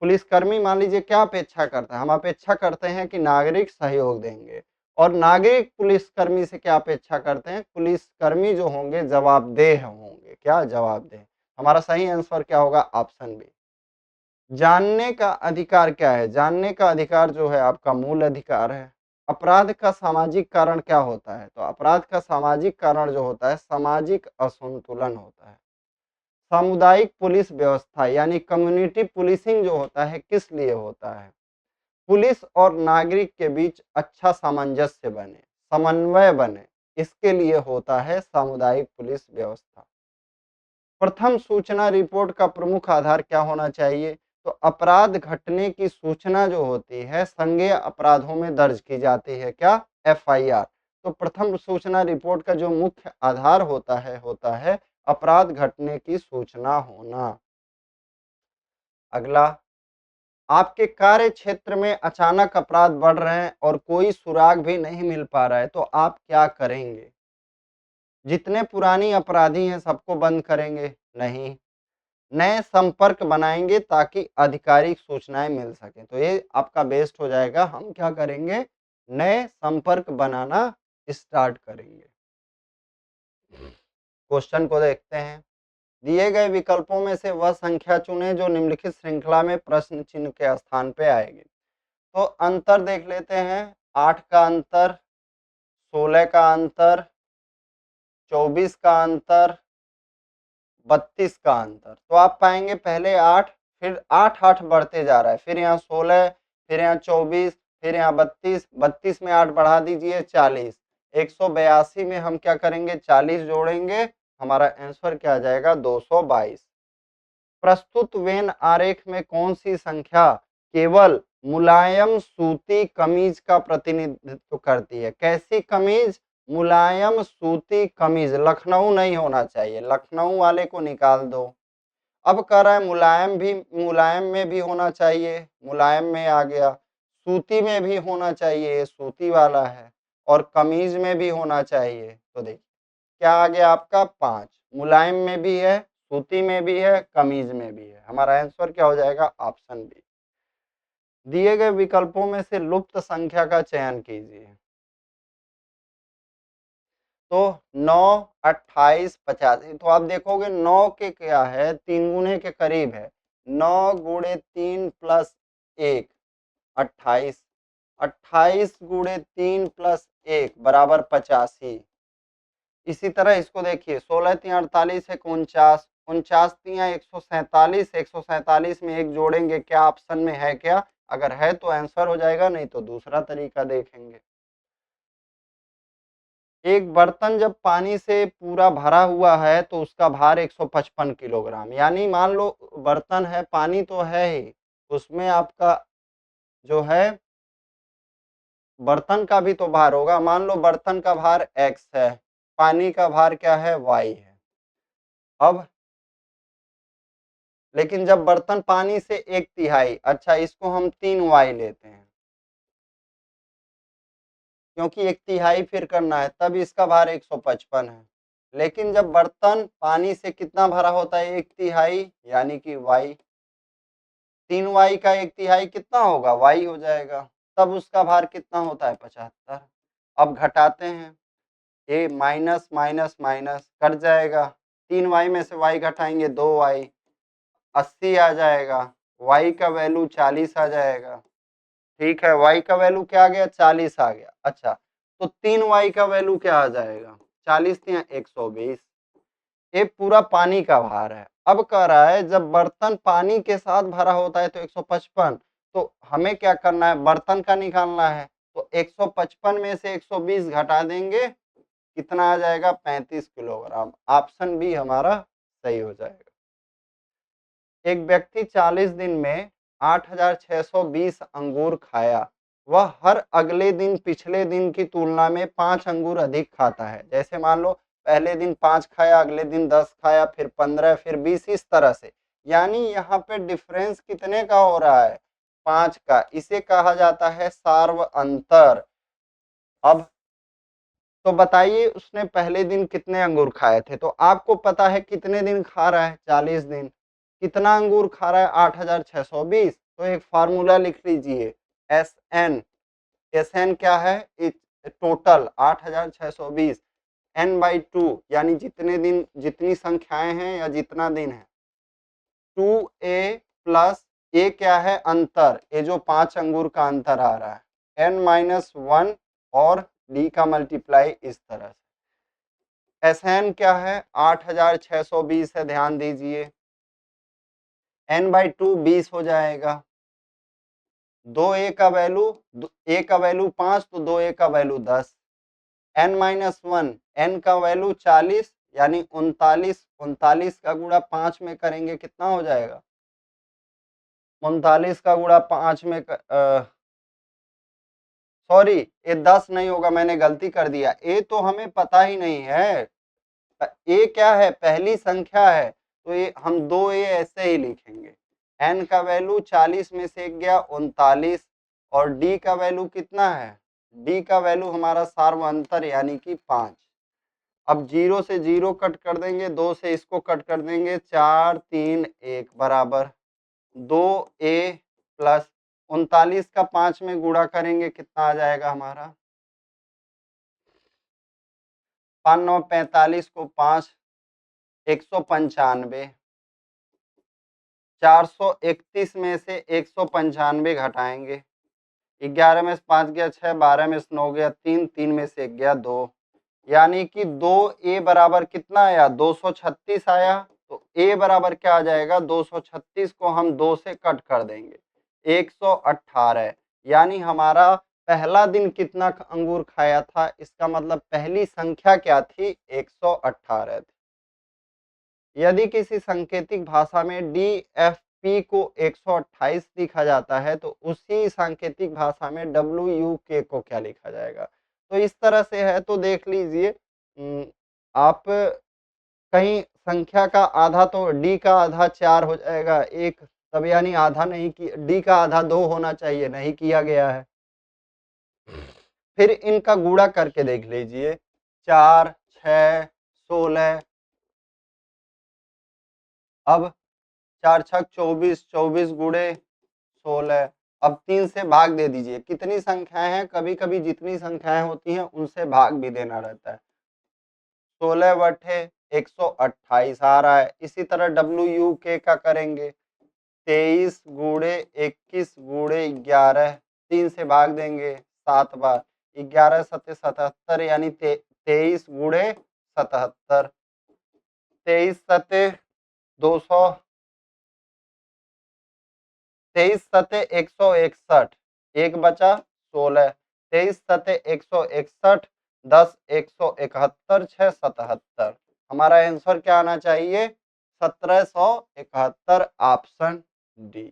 पुलिसकर्मी मान लीजिए क्या अपेक्षा करता है? हम अपेक्षा करते हैं कि नागरिक सहयोग देंगे और नागरिक पुलिसकर्मी से क्या अपेक्षा करते हैं? पुलिसकर्मी जो होंगे जवाबदेह होंगे। क्या? जवाबदेह। हमारा सही आंसर क्या होगा? Option B. जानने का अधिकार क्या है? जानने का अधिकार जो है आपका मूल अधिकार है। अपराध का सामाजिक कारण क्या होता है? तो अपराध का सामाजिक कारण जो होता है सामाजिक असंतुलन होता है। सामुदायिक पुलिस व्यवस्था यानी कम्युनिटी पुलिसिंग जो होता है किस लिए होता है? पुलिस और नागरिक के बीच अच्छा सामंजस्य बने, समन्वय बने, इसके लिए होता है सामुदायिक पुलिस व्यवस्था। प्रथम सूचना रिपोर्ट का प्रमुख आधार क्या होना चाहिए? तो अपराध घटने की सूचना जो होती है संज्ञेय अपराधों में दर्ज की जाती है, क्या? एफआईआर। तो प्रथम सूचना रिपोर्ट का जो मुख्य आधार होता है अपराध घटने की सूचना होना। अगला, आपके कार्य क्षेत्र में अचानक अपराध बढ़ रहे हैं और कोई सुराग भी नहीं मिल पा रहा है, तो आप क्या करेंगे? जितने पुरानी अपराधी हैं सबको बंद करेंगे? नहीं, नए संपर्क बनाएंगे ताकि आधिकारिक सूचनाएं मिल सके। तो ये आपका बेस्ट हो जाएगा। हम क्या करेंगे? नए संपर्क बनाना स्टार्ट करेंगे। क्वेश्चन को देखते हैं। दिए गए विकल्पों में से वह संख्या चुनें जो निम्नलिखित श्रृंखला में प्रश्न चिन्ह के स्थान पे आएगी। तो अंतर देख लेते हैं। 8 का अंतर, 16 का अंतर, 24 का अंतर, 32 का अंतर। तो आप पाएंगे पहले 8, फिर 8 बढ़ते जा रहा है, फिर यहाँ 16, फिर यहाँ 24, फिर यहाँ 32, 32 में 8 बढ़ा दीजिए 40, 182 में हम क्या करेंगे? 40 जोड़ेंगे, हमारा आंसर क्या आ जाएगा? 222। प्रस्तुत वेन आरेख में कौन सी संख्या केवल मुलायम सूती कमीज का प्रतिनिधित्व करती है? कैसी कमीज? मुलायम सूती कमीज। लखनऊ नहीं होना चाहिए, लखनऊ वाले को निकाल दो। अब कह रहा है मुलायम में भी होना चाहिए, मुलायम में आ गया। सूती में भी होना चाहिए, सूती वाला है। और कमीज में भी होना चाहिए। तो देखिए क्या आ गया आपका? 5। मुलायम में भी है, सूती में भी है, कमीज में भी है। हमारा आंसर क्या हो जाएगा? Option B. दिए गए विकल्पों में से लुप्त संख्या का चयन कीजिए। तो 9, 28, 85। तो आप देखोगे 9 के क्या है? 3 गुने के करीब है। 9 गुणे 3 प्लस 1, 28। 28 गुणे 3 प्लस 1 बराबर 85। इसी तरह इसको देखिए, 16 3 48 है 49, 49 3 147, 147 में एक जोड़ेंगे, क्या ऑप्शन में है क्या? अगर है तो आंसर हो जाएगा, नहीं तो दूसरा तरीका देखेंगे। एक बर्तन जब पानी से पूरा भरा हुआ है तो उसका भार 155 किलोग्राम। यानी मान लो बर्तन है, पानी तो है ही, उसमें आपका जो है बर्तन का भी तो भार होगा। मान लो बर्तन का भार x है, पानी का भार क्या है? y है। अब लेकिन जब बर्तन पानी से 1/3, अच्छा इसको हम 3y लेते हैं क्योंकि 1/3 फिर करना है, तब इसका भार 155 है। लेकिन जब बर्तन पानी से कितना भरा होता है? 1/3, यानी कि y। 3y का 1/3 कितना होगा? y हो जाएगा। तब उसका भार कितना होता है? 75। अब घटाते हैं, ये माइनस माइनस माइनस कट जाएगा, 3y में से y घटाएंगे 2y, 80 आ जाएगा। y का वैल्यू 40 आ जाएगा। ठीक है, y का वैल्यू क्या आ गया? 40 आ गया। अच्छा, तो 3y का वैल्यू क्या आ जाएगा? 40 या 120। ये पूरा पानी का भार है। अब कह रहा है जब बर्तन पानी के साथ भरा होता है तो 155, तो हमें क्या करना है? बर्तन का निकालना है। तो 155 में से 120 घटा देंगे, कितना आ जाएगा? 35 किलोग्राम। ऑप्शन बी हमारा सही हो जाएगा। एक व्यक्ति 40 दिन में 8,620 अंगूर खाया। वह हर अगले दिन पिछले दिन की तुलना में 5 अंगूर अधिक खाता है। जैसे मान लो पहले दिन 5 खाया, अगले दिन 10 खाया, फिर 15, फिर 20, इस तरह से। यानी यहाँ पे डिफरेंस कितने का हो रहा है? 5 का। इसे कहा जाता है सार्व अंतर। अब तो बताइए उसने पहले दिन कितने अंगूर खाए थे? तो आपको पता है कितने दिन खा रहा है? 40 दिन। कितना अंगूर खा रहा है? 8,620। तो एक फार्मूला लिख लीजिए, एस एन। एस एन क्या है? टोटल 8,620, n/2, यानी जितने दिन, जितनी संख्याएं हैं या जितना दिन है, 2a प्लस ए क्या है? अंतर, ये जो 5 अंगूर का अंतर आ रहा है, n-1 और डी का मल्टीप्लाई इस तरह से। एसएन क्या है? 8620 है, ध्यान दीजिए। n/2 20 हो जाएगा। 2a का वैल्यू, a का वैल्यू 5 तो 2a का वैल्यू 10। n-1, n का वैल्यू 40 यानी 39। 39 का गुणा 5 में करेंगे कितना हो जाएगा? 39 का गुणा 5 में सॉरी, ये 10 नहीं होगा, मैंने गलती कर दिया। ए तो हमें पता ही नहीं है। ए क्या है? पहली संख्या है, तो ये हम 2a ऐसे ही लिखेंगे। n का वैल्यू 40 में से गया 39 और d का वैल्यू कितना है? d का वैल्यू हमारा सार्वंतर यानी कि 5। अब 0 से 0 कट कर देंगे, 2 से इसको कट कर देंगे, 4 3 1 बराबर 2a प्लस 39 का 5 में गुणा करेंगे कितना आ जाएगा हमारा? 5 9 45 को 5 195। 431 में से 195 घटाएंगे। 11 में से 5 गया 6, 12 में से 9 गया 3, 3 में से 1 गया 2, यानी कि 2a बराबर कितना आया? 236 आया। तो a बराबर क्या आ जाएगा? 236 को हम 2 से कट कर देंगे, 118। यानी हमारा पहला दिन कितना अंगूर खाया था? इसका मतलब पहली संख्या क्या थी? 118 थी। यदि किसी सांकेतिक भाषा में DFP को 128 लिखा जाता है तो उसी सांकेतिक भाषा में WUK को क्या लिखा जाएगा? तो इस तरह से है, तो देख लीजिए। आप कहीं संख्या का आधा तो D का आधा 4 हो जाएगा, एक तब यानी आधा नहीं कि D का आधा 2 होना चाहिए, नहीं किया गया है। फिर इनका गुणा करके देख लीजिए, 4 6 16। अब 4 छक 24, 24 गुणे 16। अब 3 से भाग दे दीजिए। कितनी संख्याएं हैं? कभी कभी जितनी संख्याएं होती हैं उनसे भाग भी देना रहता है। 16 बटे 128 आ रहा है। इसी तरह WUK का करेंगे, 23 गुणे 21 गुणे 11। 3 से भाग देंगे 7 बार, 11 सत्ते 77 यानी 23 गुणे 77। 23 सत्ते 200, 23 सत्ते 161, एक बचा 16। 23 सत्ते 161, 10 171, 6 77। हमारा आंसर क्या आना चाहिए? 1771, ऑप्शन डी।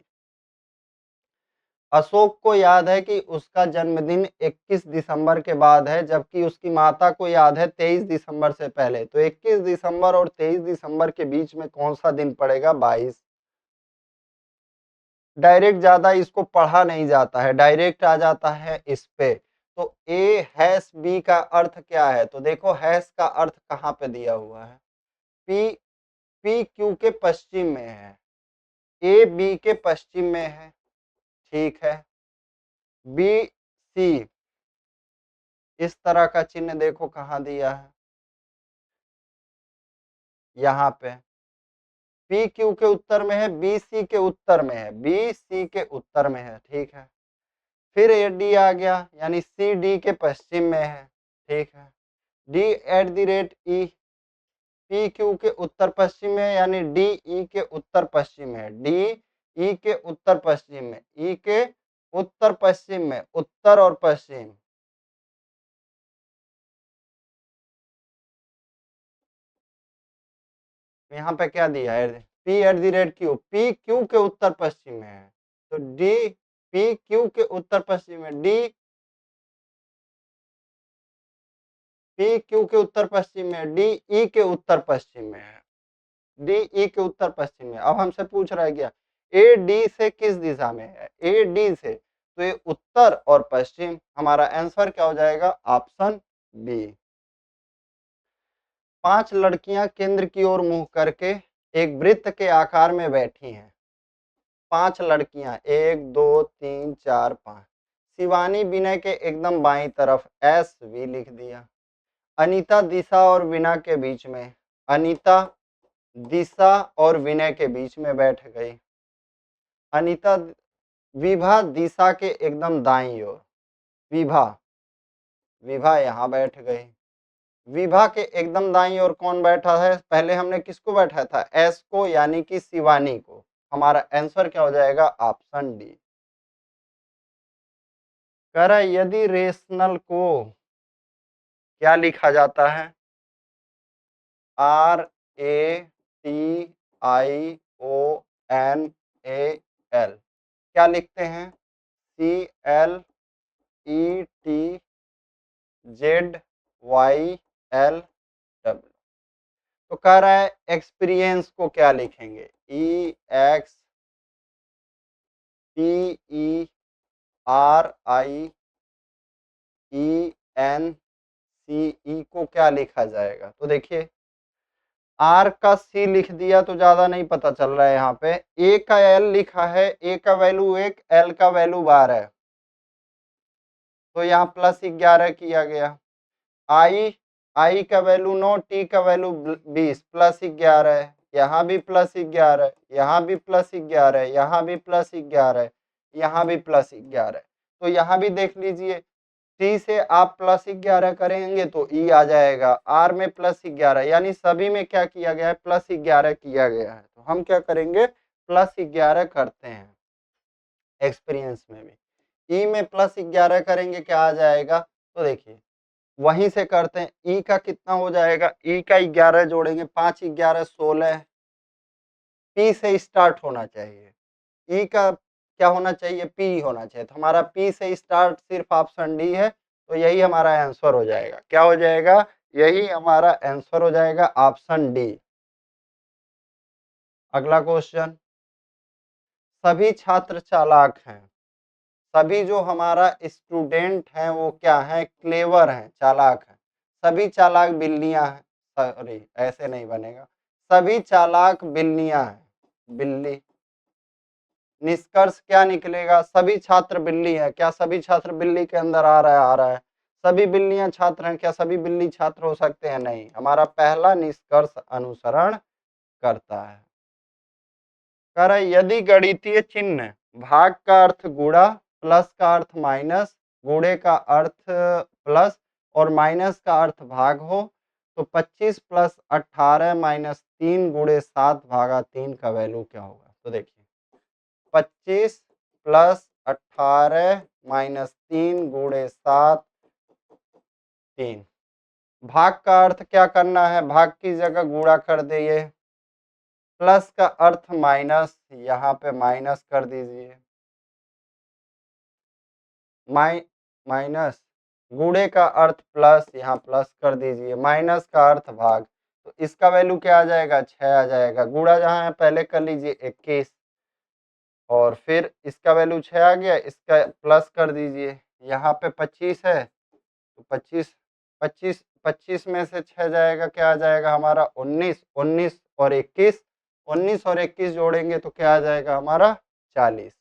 अशोक को याद है कि उसका जन्मदिन 21 दिसंबर के बाद है, जबकि उसकी माता को याद है 23 दिसंबर से पहले। तो 21 दिसंबर और 23 दिसंबर के बीच में कौन सा दिन पड़ेगा? 22। डायरेक्ट ज्यादा इसको पढ़ा नहीं जाता है, डायरेक्ट आ जाता है इस पे। तो ए हैश बी का अर्थ क्या है? तो देखो हैश का अर्थ कहाँ पे दिया हुआ है? पी, पी क्यू के पश्चिम में है, ए बी के पश्चिम में है, ठीक है। बी सी, इस तरह का चिन्ह देखो कहाँ दिया है, यहाँ पे। पी क्यू के उत्तर में है, बी सी के उत्तर में है, बी सी के उत्तर में है, ठीक है। फिर ए डी आ गया, यानी सी डी के पश्चिम में है, ठीक है। D at the rate E, P Q के उत्तर पश्चिम में, यानी डी ई के उत्तर पश्चिम में, डी ई के उत्तर पश्चिम में, ई के उत्तर पश्चिम में, उत्तर और पश्चिम। यहाँ पे क्या दिया है? P at the rate Q, P Q के उत्तर पश्चिम में है, तो डी पी क्यू के उत्तर पश्चिम में, डी पी क्यू के उत्तर पश्चिम में, डी ई के उत्तर पश्चिम में है, डी ई के उत्तर पश्चिम में। अब हमसे पूछ रहा है क्या? ए डी से किस दिशा में है? ए डी से, तो ये उत्तर और पश्चिम। हमारा आंसर क्या हो जाएगा? Option B. 5 लड़कियां केंद्र की ओर मुंह करके एक वृत्त के आकार में बैठी हैं। 5 लड़कियां, 1 2 3 4 5। शिवानी विनय के एकदम बाईं तरफ, एस वी लिख दिया। अनीता दिशा और विनय के बीच में, अनीता दिशा और विनय के बीच में बैठ गई। अनीता विभा दिशा के एकदम दाईं ओर। विभा विभा यहाँ बैठ गई। विभा के एकदम दाईं ओर कौन बैठा है? पहले हमने किसको बैठा था? एस को, यानी कि शिवानी को। हमारा आंसर क्या हो जाएगा? Option D. कह रहा है यदि रेशनल को क्या लिखा जाता है? RATIONAL क्या लिखते हैं? CLETZYLW। तो कह रहा है एक्सपीरियंस को क्या लिखेंगे? EXPERIENCE को क्या लिखा जाएगा? तो देखिए आर का सी लिख दिया तो ज्यादा नहीं पता चल रहा है। यहाँ पे ए का एल लिखा है, ए का वैल्यू 1, एल का वैल्यू 12, तो यहाँ +11 किया गया। आई का वैल्यू 9, टी का वैल्यू 20, +11, यहाँ भी +11, यहाँ भी +11, यहाँ भी +11, यहाँ भी +11। तो यहाँ भी देख लीजिए, टी से आप +11 करेंगे तो ई आ जाएगा, आर में +11, यानी सभी में क्या किया गया है? +11 किया गया है। तो हम क्या करेंगे? +11 करते हैं। एक्सपीरियंस में भी ई में +11 करेंगे, क्या आ जाएगा? तो देखिए वहीं से करते हैं। ई का कितना हो जाएगा? ई का 11 जोड़ेंगे, 5 11 16। पी से स्टार्ट होना चाहिए। ई का क्या होना चाहिए? पी होना चाहिए। तो हमारा पी से स्टार्ट सिर्फ ऑप्शन डी है, तो यही हमारा आंसर हो जाएगा। क्या हो जाएगा? यही हमारा आंसर हो जाएगा, ऑप्शन डी। अगला क्वेश्चन, सभी छात्र चालाक हैं। सभी जो हमारा स्टूडेंट हैं वो क्या है? क्लेवर हैं, चालाक हैं। सभी चालाक बिल्लियां हैं। सॉरी, ऐसे नहीं बनेगा। सभी चालाक बिल्लियां हैं। बिल्ली। निष्कर्ष क्या निकलेगा? सभी छात्र बिल्ली है। क्या सभी छात्र बिल्ली के अंदर आ रहा है? आ रहा है। सभी बिल्लियां छात्र हैं। क्या सभी बिल्ली छात्र हो सकते हैं? नहीं। हमारा पहला निष्कर्ष अनुसरण करता है। कह रहा है यदि गणितीय चिन्ह भाग का अर्थ गुणा, प्लस का अर्थ माइनस, गुणे का अर्थ प्लस और माइनस का अर्थ भाग हो, तो 25 + 18 - 3 × 7 भागा 3 का वैल्यू क्या होगा? तो देखिए 25 + 18 - 3 × 7 3। भाग का अर्थ क्या करना है? भाग की जगह गुणा कर दिए। प्लस का अर्थ माइनस, यहाँ पे माइनस कर दीजिए। माइनस, गुणे का अर्थ प्लस, यहाँ प्लस कर दीजिए। माइनस का अर्थ भाग, तो इसका वैल्यू क्या आ जाएगा? 6 आ जाएगा। गुणा जहाँ है पहले कर लीजिए 21, और फिर इसका वैल्यू 6 आ गया, इसका प्लस कर दीजिए। यहाँ पे 25 है, तो 25 में से 6 जाएगा, क्या आ जाएगा हमारा? 19। 19 और 21, 19 और 21 जोड़ेंगे तो क्या आ जाएगा हमारा? 40।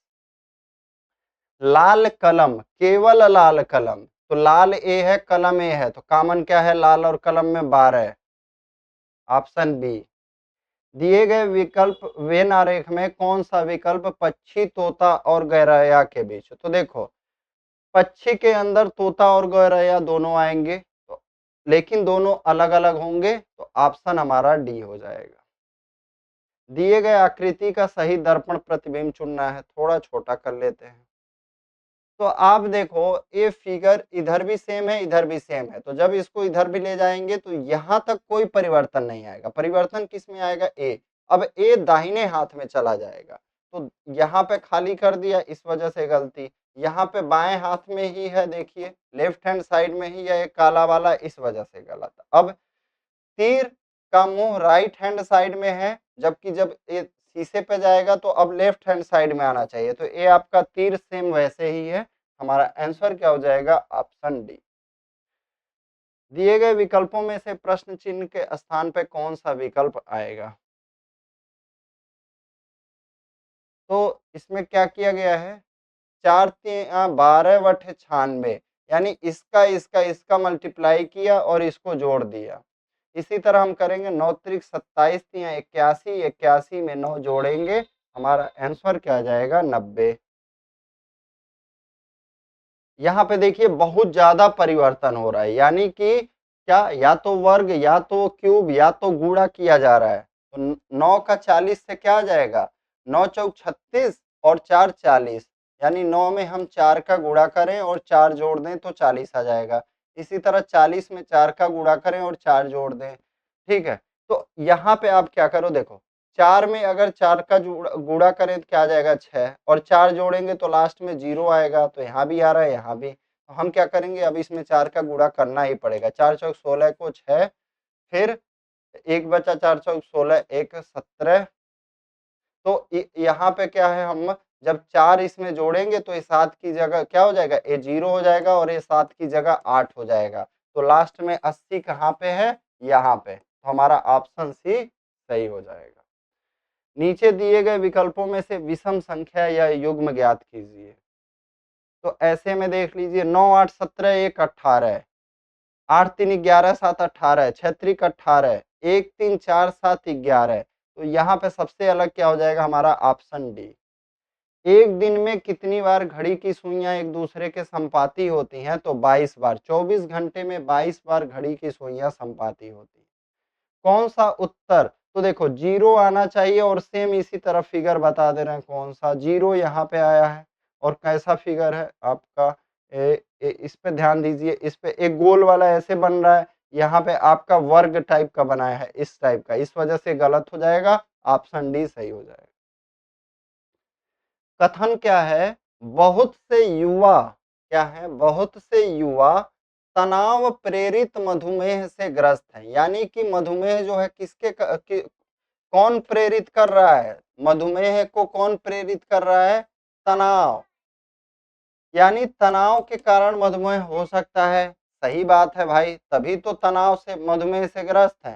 लाल कलम, केवल लाल कलम, तो लाल ए है, कलम ए है, तो कॉमन क्या है लाल और कलम में? 12। Option B. दिए गए विकल्प वेन आरेख में कौन सा विकल्प पक्षी, तोता और गौरैया के बीच? तो देखो पक्षी के अंदर तोता और गौरैया दोनों आएंगे, तो लेकिन दोनों अलग अलग होंगे, तो ऑप्शन हमारा डी हो जाएगा। दिए गए आकृति का सही दर्पण प्रतिबिंब चुनना है। थोड़ा छोटा कर लेते हैं। तो आप देखो ये फिगर इधर भी सेम है, इधर भी सेम है, तो जब इसको इधर भी ले जाएंगे तो यहाँ तक कोई परिवर्तन नहीं आएगा। परिवर्तन किस में आएगा? ए। अब ए दाहिने हाथ में चला जाएगा, तो यहाँ पे खाली कर दिया, इस वजह से गलती। यहाँ पे बाएं हाथ में ही है, देखिए लेफ्ट हैंड साइड में ही है काला वाला, इस वजह से गलत। अब तीर का मुंह राइट हैंड साइड में है, जबकि जब ये शीशे पे जाएगा तो अब लेफ्ट हैंड साइड में आना चाहिए, तो ये आपका तीर सेम वैसे ही है। हमारा आंसर क्या हो जाएगा? Option D. दिए गए विकल्पों में से प्रश्न चिन्ह के स्थान पे कौन सा विकल्प आएगा? तो इसमें क्या किया गया है? 4 × 12/96, यानी इसका मल्टीप्लाई किया और इसको जोड़ दिया। इसी तरह हम करेंगे 9 × 27 = 81, 81 में 9 जोड़ेंगे हमारा आंसर क्या आ जाएगा 90। यहाँ पे देखिए बहुत ज्यादा परिवर्तन हो रहा है, यानी कि क्या, या तो वर्ग या तो क्यूब या तो गुणा किया जा रहा है। तो 9 का 40 से क्या आ जाएगा, 9 चौक 36 और 4 40, यानी 9 में हम 4 का गुणा करें और 4 जोड़ दें तो 40 आ जाएगा। इसी तरह 40 में 4 का गुणा करें और 4 जोड़ दें। ठीक है, तो यहाँ पे आप क्या करो, देखो 4 में अगर 4 का गुणा करें तो क्या आ जाएगा 6, और 4 जोड़ेंगे तो लास्ट में 0 आएगा, तो यहाँ भी आ रहा है यहाँ भी। तो हम क्या करेंगे, अब इसमें 4 का गुणा करना ही पड़ेगा। 4 चौक 16 को 6, फिर 1 बचा 4 चौक 16 1 17। तो यहाँ पे क्या है, हम जब 4 इसमें जोड़ेंगे तो ये 7 की जगह क्या हो जाएगा, ये 0 हो जाएगा और ये 7 की जगह 8 हो जाएगा। तो लास्ट में 80 कहाँ पे है, यहाँ पे। तो हमारा ऑप्शन सी सही हो जाएगा। नीचे दिए गए विकल्पों में से विषम संख्या या युग्म ज्ञात कीजिए। तो ऐसे में देख लीजिए, 9 8 17 1 18, 8 3 11 7 18, 6 3 18, 1 3 4 7 11। तो यहाँ पे सबसे अलग क्या हो जाएगा, हमारा ऑप्शन डी। एक दिन में कितनी बार घड़ी की सुइयां एक दूसरे के संपाती होती हैं, तो 22 बार। 24 घंटे में 22 बार घड़ी की सुइयां संपाती होती हैं। कौन सा उत्तर, तो देखो 0 आना चाहिए और सेम इसी तरह फिगर बता दे रहे हैं कौन सा 0 यहाँ पे आया है। और कैसा फिगर है आपका, इस पे ध्यान दीजिए, इस पे एक गोल वाला ऐसे बन रहा है, यहाँ पे आपका वर्ग टाइप का बनाया है, इस टाइप का, इस वजह से गलत हो जाएगा, ऑप्शन डी सही हो जाएगा। कथन क्या है, बहुत से युवा, क्या है, बहुत से युवा तनाव प्रेरित मधुमेह से ग्रस्त हैं। यानी कि मधुमेह जो है किसके कौन प्रेरित कर रहा है, मधुमेह को कौन प्रेरित कर रहा है, तनाव। यानी तनाव के कारण मधुमेह हो सकता है। सही बात है भाई, तभी तो तनाव से मधुमेह से ग्रस्त है।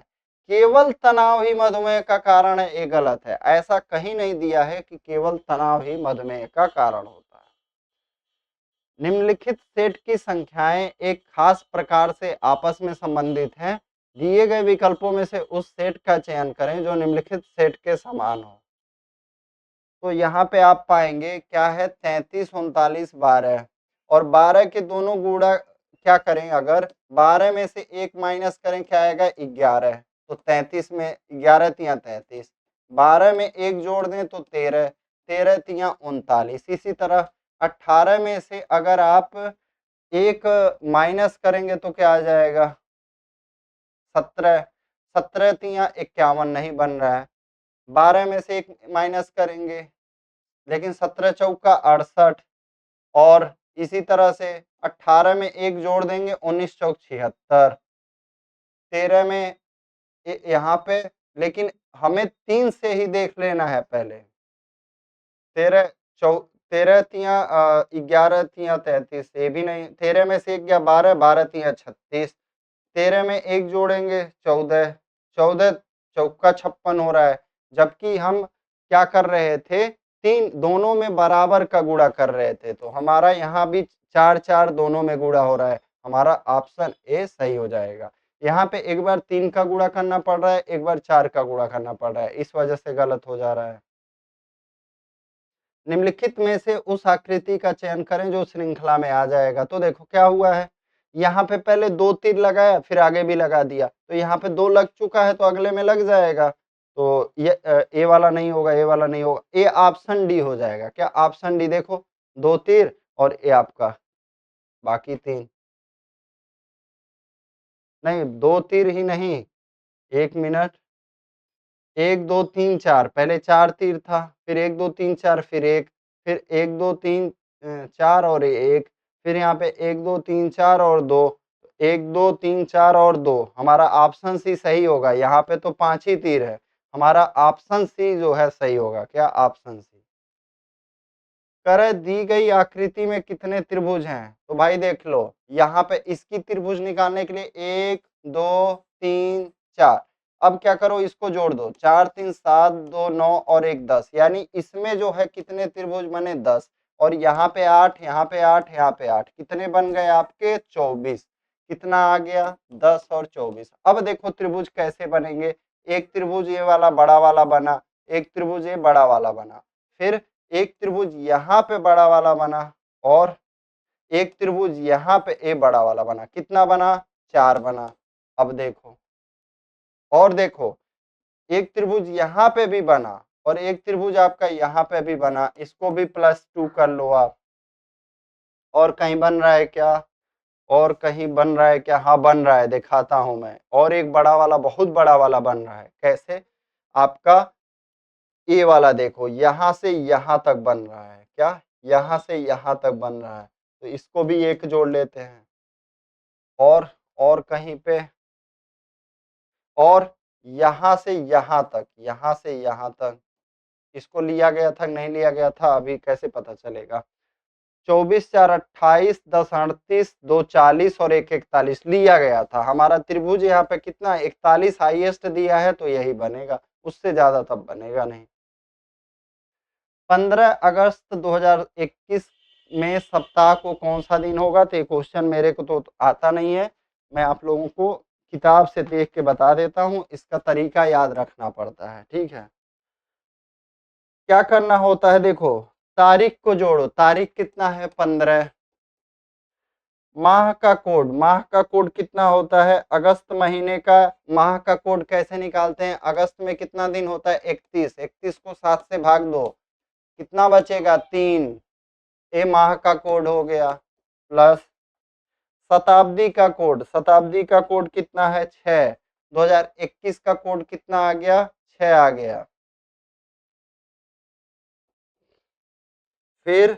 केवल तनाव ही मधुमेह का कारण है, ये गलत है। ऐसा कहीं नहीं दिया है कि केवल तनाव ही मधुमेह का कारण होता है। निम्नलिखित सेट की संख्याएं एक खास प्रकार से आपस में संबंधित हैं। दिए गए विकल्पों में से उस सेट का चयन करें जो निम्नलिखित सेट के समान हो। तो यहाँ पे आप पाएंगे क्या है, 33 39 12, और 12 के दोनों गुणा क्या करें, अगर 12 में से एक माइनस करें क्या आएगा 11। तो 33 में 11 तिया 33, 12 में एक जोड़ दें तो 13, 13 तिया 39। इसी तरह 18 में से अगर आप एक माइनस करेंगे तो क्या आ जाएगा 17, 17 तिया 51 नहीं बन रहा है। 12 में से एक माइनस करेंगे, लेकिन 17 चौका 68, और इसी तरह से 18 में एक जोड़ देंगे 19 चौक 76, 13 में यहाँ पे, लेकिन हमें 3 से ही देख लेना है पहले। 13 चौ 13 तिया 11 तिया 33, ये भी नहीं। 13 में से एक गया 12, 12 तिया 36, 13 में एक जोड़ेंगे 14, 14 चौका 56 हो रहा है। जबकि हम क्या कर रहे थे, तीन दोनों में बराबर का गुणा कर रहे थे, तो हमारा यहाँ भी 4 4 दोनों में गुणा हो रहा है। हमारा ऑप्शन ए सही हो जाएगा। यहाँ पे एक बार 3 का गुणा करना पड़ रहा है, एक बार 4 का गुणा करना पड़ रहा है, इस वजह से गलत हो जा रहा है। निम्नलिखित में से उस आकृति का चयन करें जो श्रृंखला में आ जाएगा। तो देखो क्या हुआ है, यहाँ पे पहले 2 तीर लगाया, फिर आगे भी लगा दिया, तो यहाँ पे 2 लग चुका है तो अगले में लग जाएगा। तो ये ए वाला नहीं होगा, ए वाला नहीं होगा, ए ऑप्शन डी हो जाएगा। क्या ऑप्शन डी, देखो 2 तीर और ए आपका बाकी 3, नहीं 2 तीर ही नहीं, 1 मिनट, 1 2 3 4, पहले 4 तीर था, फिर 1 2 3 4, फिर 1, फिर 1 2 3 4 और 1, फिर यहाँ पे 1 2 3 4 और 2, 1 2 3 4 और 2। हमारा ऑप्शन सी सही होगा। यहाँ पे तो 5 ही तीर है, हमारा ऑप्शन सी जो है सही होगा। क्या ऑप्शन सी। कह दी गई आकृति में कितने त्रिभुज हैं, तो भाई देख लो, यहाँ पे इसकी त्रिभुज निकालने के लिए 1 2 3 4। अब क्या करो, इसको जोड़ दो, 4 3 7 2 9 और 1 10, यानी इसमें जो है कितने त्रिभुज बने 10, और यहाँ पे 8, यहाँ पे 8, यहाँ पे 8, कितने बन गए आपके 24। कितना आ गया 10 और 24। अब देखो त्रिभुज कैसे बनेंगे, एक त्रिभुज ये वाला बड़ा वाला बना, एक त्रिभुज ये बड़ा वाला बना। फिर एक त्रिभुज यहाँ पे बड़ा वाला बना और एक त्रिभुज यहाँ पे ए बड़ा वाला बना। कितना बना? 4 बना। अब देखो और देखो, एक त्रिभुज यहाँ पे भी बना और एक त्रिभुज आपका यहाँ पे भी बना, इसको भी +2 कर लो आप। और कहीं बन रहा है क्या? और कहीं बन रहा है क्या? हाँ बन रहा है, दिखाता हूं मैं। और एक बड़ा वाला, बहुत बड़ा वाला बन रहा है। कैसे? आपका ए वाला देखो, यहां से यहां तक बन रहा है। क्या? यहां से यहां तक बन रहा है, तो इसको भी एक जोड़ लेते हैं। और कहीं पे, और यहां से यहां तक, यहां से यहां तक इसको लिया गया था नहीं लिया गया था, अभी कैसे पता चलेगा? 24 4 28 10 38 2 40 और 1 41 लिया गया था। हमारा त्रिभुज यहाँ पे कितना? 41 हाईएस्ट दिया है, तो यही बनेगा, उससे ज्यादा तब बनेगा नहीं। 15 अगस्त 2021 में सप्ताह को कौन सा दिन होगा? तो ये क्वेश्चन मेरे को तो आता नहीं है, मैं आप लोगों को किताब से देख के बता देता हूँ। इसका तरीका याद रखना पड़ता है, ठीक है। क्या करना होता है? देखो, तारीख को जोड़ो। तारीख कितना है? 15। माह का कोड, माह का कोड कितना होता है? अगस्त महीने का माह का कोड कैसे निकालते हैं? अगस्त में कितना दिन होता है? 31। 31 को 7 से भाग दो, कितना बचेगा? 3। ये माह का कोड हो गया। प्लस शताब्दी का कोड, शताब्दी का कोड कितना है? 6। 2021 का कोड कितना आ गया? 6 आ गया। फिर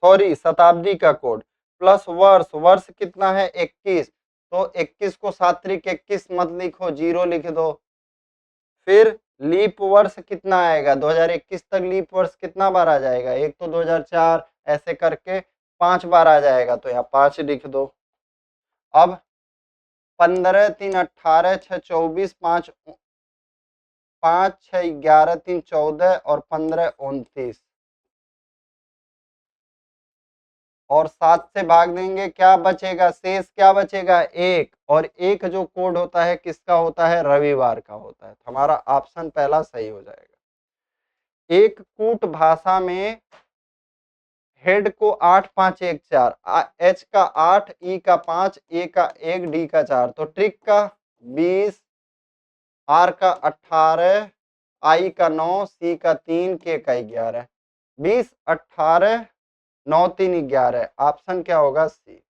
सॉरी, शताब्दी का कोड प्लस वर्ष, वर्ष कितना है? 21। तो 21 को 7 त्रिक 21 मत लिखो, 0 लिख दो। फिर लीप वर्ष कितना आएगा? 2021 तक लीप वर्ष कितना बार आ जाएगा? एक तो 2004, ऐसे करके 5 बार आ जाएगा, तो यहाँ 5 लिख दो। अब 15 3 18 6 24 5 5 6 11 3 14 और 15 29 और 7 से भाग देंगे, क्या बचेगा? शेष क्या बचेगा? 1। और 1 जो कोड होता है किसका होता है? रविवार का होता है। तो हमारा ऑप्शन पहला सही हो जाएगा। एक कूट भाषा में हेड को 8 5 1 4, एच का 8, ई का 5, ए का 1, डी का 4, तो ट्रिक का 20, आर का 18, आई का 9, सी का 3, के का 11। 20 18 9 3 11, ऑप्शन क्या होगा? सी।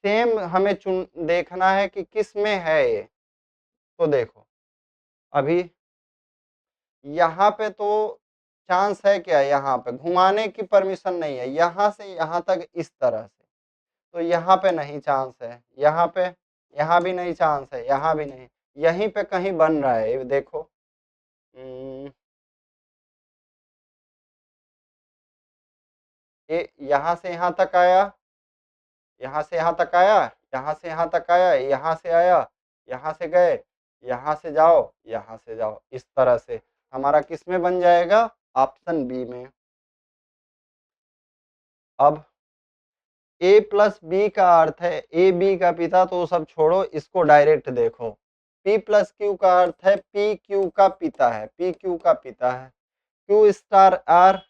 सेम हमें चुन देखना है कि किस में है ये। तो देखो, अभी यहाँ पे तो चांस है क्या? यहाँ पे घुमाने की परमिशन नहीं है, यहाँ से यहाँ तक इस तरह से, तो यहाँ पे नहीं चांस है। यहाँ पे, यहाँ भी नहीं चांस है, यहाँ भी नहीं, यहीं पे कहीं बन रहा है। ये देखो, ये यहाँ से यहाँ तक आया, यहाँ से यहाँ तक आया, यहाँ से यहाँ तक आया, यहाँ से आया, यहाँ से गए, यहाँ से जाओ, यहाँ से जाओ, इस तरह से हमारा किस में बन जाएगा? ऑप्शन बी में। अब ए प्लस बी का अर्थ है ए बी का पिता, तो सब छोड़ो, इसको डायरेक्ट देखो। पी प्लस क्यू का अर्थ है पी क्यू का पिता है, पी क्यू का पिता है। Q star R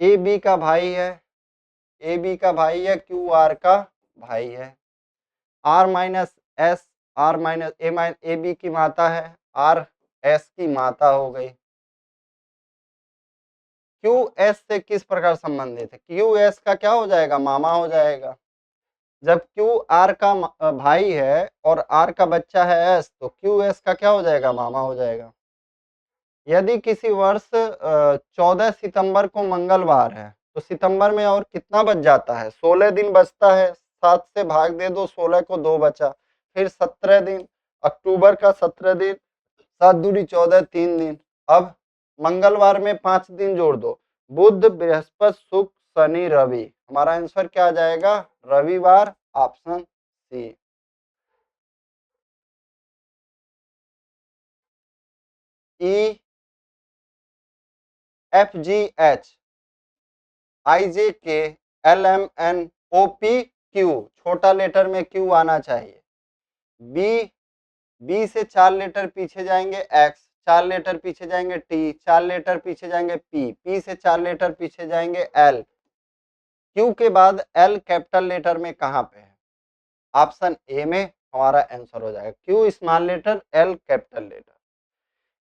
A B का भाई है, ए बी का भाई है, क्यू आर का भाई है। R minus S, R minus A B की माता है, आर एस की माता हो गई। क्यू एस से किस प्रकार संबंधित है? क्यू एस का क्या हो जाएगा? मामा हो जाएगा। जब क्यू आर का भाई है और आर का बच्चा है एस, तो क्यू एस का क्या हो जाएगा? मामा हो जाएगा। यदि किसी वर्ष 14 सितंबर को मंगलवार है, तो सितंबर में और कितना बच जाता है? 16 दिन बचता है। 7 से भाग दे दो, 16 को 2 बचा। फिर 17 दिन, अक्टूबर का 17 दिन, 7 दूनी 14, 3 दिन। अब मंगलवार में 5 दिन जोड़ दो, बुध बृहस्पति शुक्र शनि रवि। हमारा आंसर क्या आ जाएगा? रविवार, option C. E F G H I J K L M N O P Q, छोटा लेटर में क्यू आना चाहिए। बी, बी से 4 लेटर पीछे जाएंगे एक्स, 4 लेटर पीछे जाएंगे टी, 4 लेटर पीछे जाएंगे पी, पी से 4 लेटर पीछे जाएंगे एल, क्यू के बाद एल कैपिटल लेटर में कहाँ पे है? ऑप्शन ए में हमारा आंसर हो जाएगा, Q small letter L capital letter.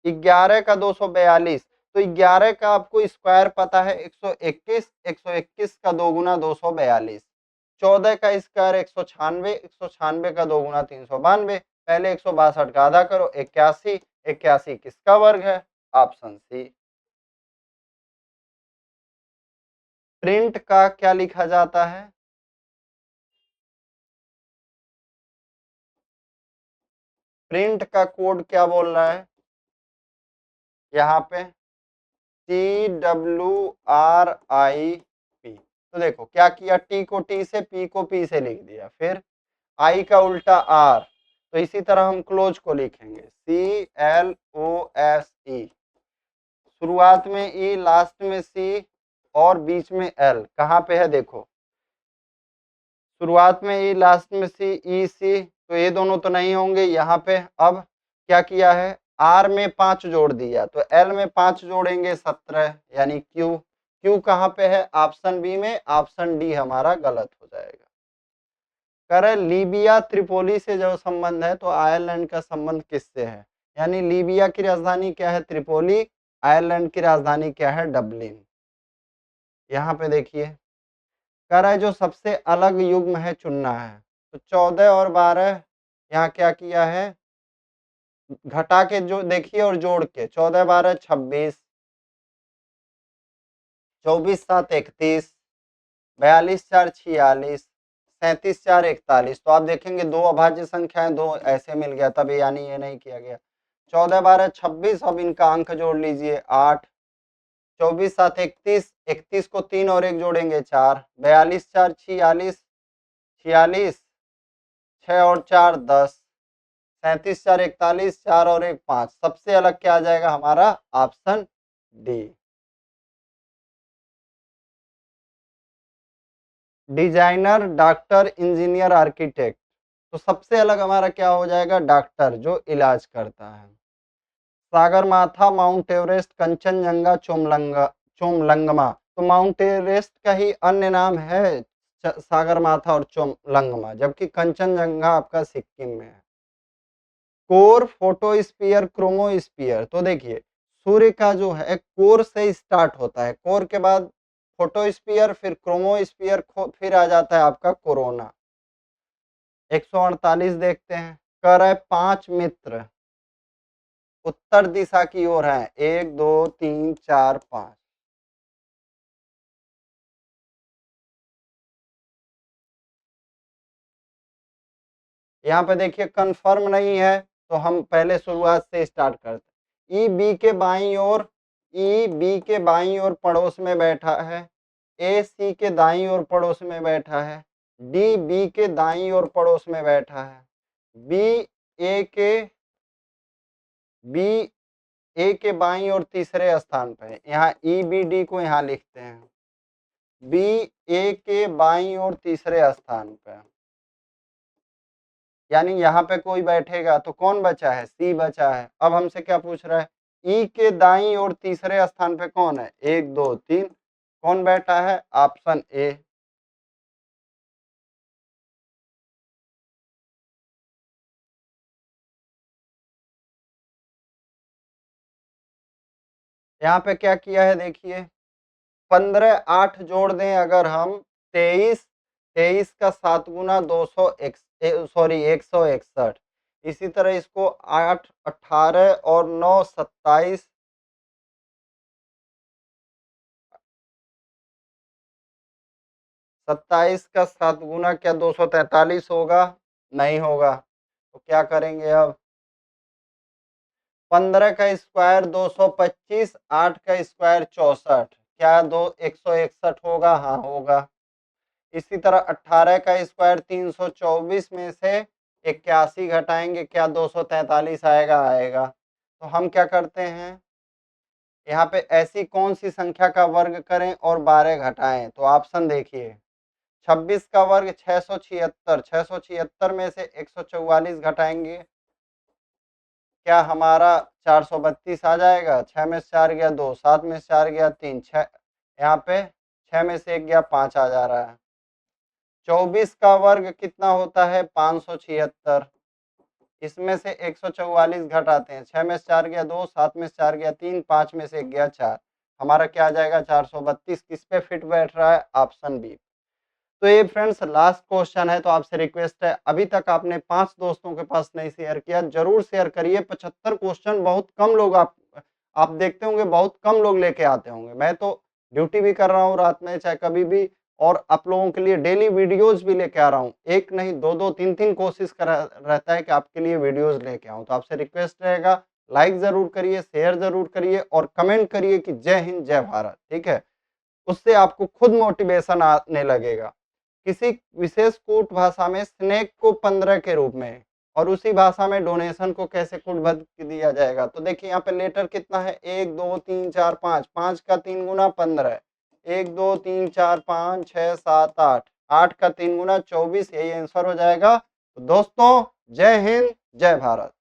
11 का 242, तो 11 का आपको स्क्वायर पता है 121, 121 का 2 गुना 242, 14 का स्क्वायर 196, 196 का 2 गुना 392, पहले 162 का आधा करो 81, 81 किसका वर्ग है? Option C. प्रिंट का क्या लिखा जाता है? प्रिंट का कोड क्या बोल रहा है यहाँ पे? TWRIP। तो देखो क्या किया, टी को टी से, पी को पी से लिख दिया, फिर आई का उल्टा आर, तो इसी तरह हम क्लोज को लिखेंगे CLOSE, शुरुआत में ई, लास्ट में सी और बीच में एल। कहाँ पे है देखो, शुरुआत में ई, लास्ट में सी, ई सी, तो ये दोनों तो नहीं होंगे यहाँ पे। अब क्या किया है, आर में 5 जोड़ दिया, तो एल में 5 जोड़ेंगे 17, यानी क्यू। क्यू कहाँ पे है? ऑप्शन बी में, ऑप्शन डी हमारा गलत हो जाएगा। कह रहे लीबिया त्रिपोली से जो संबंध है, तो आयरलैंड का संबंध किससे है? यानी लीबिया की राजधानी क्या है? त्रिपोली। आयरलैंड की राजधानी क्या है? डबलिन। यहाँ पे देखिए कह रहा है जो सबसे अलग युग्म है चुनना है, तो 14 और 12 यहाँ क्या किया है, घटा के जो देखिए और जोड़ के, 14 12 26, 24 7 31, 42 4 46, 37 4 41। तो आप देखेंगे दो अभाज्य संख्याएं, दो ऐसे मिल गया तब, यानी ये नहीं किया गया। 14 12 26, अब इनका अंक जोड़ लीजिए 8, 24 7 31, 31 को 3 और 1 जोड़ेंगे 4, 42 4 46, 46, 6 और 4 10, 37 4 41, 4 और 1 5। सबसे अलग क्या आ जाएगा हमारा? Option D. Designer, doctor, engineer, architect, तो सबसे अलग हमारा क्या हो जाएगा? डॉक्टर, जो इलाज करता है। सागरमाथा, माउंट एवरेस्ट, कंचनजंगा, चोमलंगमा, तो माउंट एवरेस्ट का ही अन्य नाम है सागरमाथा और चोमलंगमा, जबकि कंचनजंगा आपका सिक्किम में है। कोर, फोटोस्फीयर, क्रोमोस्फीयर, तो देखिए सूर्य का जो है कोर से स्टार्ट होता है, कोर के बाद फोटोस्फीयर, फिर क्रोमोस्फीयर, फिर आ जाता है आपका कोरोना। 148 देखते हैं, कह रहा है 5 मित्र उत्तर दिशा की ओर है, 1 2 3 4 5। यहाँ पे देखिए कंफर्म नहीं है, तो हम पहले शुरुआत से स्टार्ट करते हैं। ई बी के बाईं ओर, ई बी के बाईं ओर पड़ोस में बैठा है, ए सी के दाईं ओर पड़ोस में बैठा है, डी बी के दाईं ओर पड़ोस में बैठा है, बी ए के बी ए के बाईं ओर तीसरे स्थान पर है। यहाँ ई बी डी को यहाँ लिखते हैं, बी ए के बाईं ओर तीसरे स्थान पर, यानी यहाँ पे कोई बैठेगा तो कौन बचा है? सी बचा है। अब हमसे क्या पूछ रहा है? ई के दाईं ओर तीसरे स्थान पे कौन है? 1 2 3, कौन बैठा है? Option A. यहाँ पे क्या किया है देखिए, 15 8 जोड़ दें अगर हम 23, 23 का 7 गुना 161। इसी तरह इसको 8 18 और 9 27, 27 का 7 गुना क्या 243 होगा? नहीं होगा। तो क्या करेंगे अब? 15 का स्क्वायर 225, 8 का स्क्वायर 64, क्या दो 161 होगा? हाँ होगा। इसी तरह 18 का स्क्वायर 324 में से 81 घटाएंगे, क्या 243 आएगा? आएगा। तो हम क्या करते हैं, यहाँ पे ऐसी कौन सी संख्या का वर्ग करें और 12 घटाएं? तो ऑप्शन देखिए, 26 का वर्ग 676, 676 में से 144 घटाएंगे, क्या हमारा 432 आ जाएगा? 6 में से 4 गया 2, 7 में से 4 गया 3, 6 यहाँ पे 6 में से 1 गया 5 आ जा रहा है। 24 का वर्ग कितना होता है? 576। इसमें से 144 घटाते हैं। 6 में से 4 गया 2, 7 में से 4 गया 3, 5 में से 1 गया 4। हमारा क्या आ जाएगा? 432। किस पे फिट बैठ रहा है? Option B. तो ये फ्रेंड्स लास्ट क्वेश्चन है, तो आपसे रिक्वेस्ट है, अभी तक आपने 5 दोस्तों के पास नहीं शेयर किया, जरूर शेयर करिए। 75 क्वेश्चन बहुत कम लोग आप देखते होंगे, बहुत कम लोग लेके आते होंगे। मैं तो ड्यूटी भी कर रहा हूँ रात में, चाहे कभी भी, और आप लोगों के लिए डेली वीडियोस भी लेके आ रहा हूँ। एक नहीं, दो दो तीन तीन कोशिश कर रहता है कि आपके लिए वीडियोस लेके आऊँ। तो आपसे रिक्वेस्ट रहेगा, लाइक जरूर करिए, शेयर जरूर करिए और कमेंट करिए कि जय हिंद जय भारत, ठीक है। उससे आपको खुद मोटिवेशन आने लगेगा। किसी विशेष कूट भाषा में स्नेक को 15 के रूप में, और उसी भाषा में डोनेशन को कैसे कूटबद्ध दिया जाएगा? तो देखिए यहाँ पे लेटर कितना है? 1 2 3 4 5, 5 का 3 गुना 15, 1 2 3 4 5 6 7 8, 8 का 3 गुना 24, यही आंसर हो जाएगा। तो दोस्तों, जय हिंद जय भारत।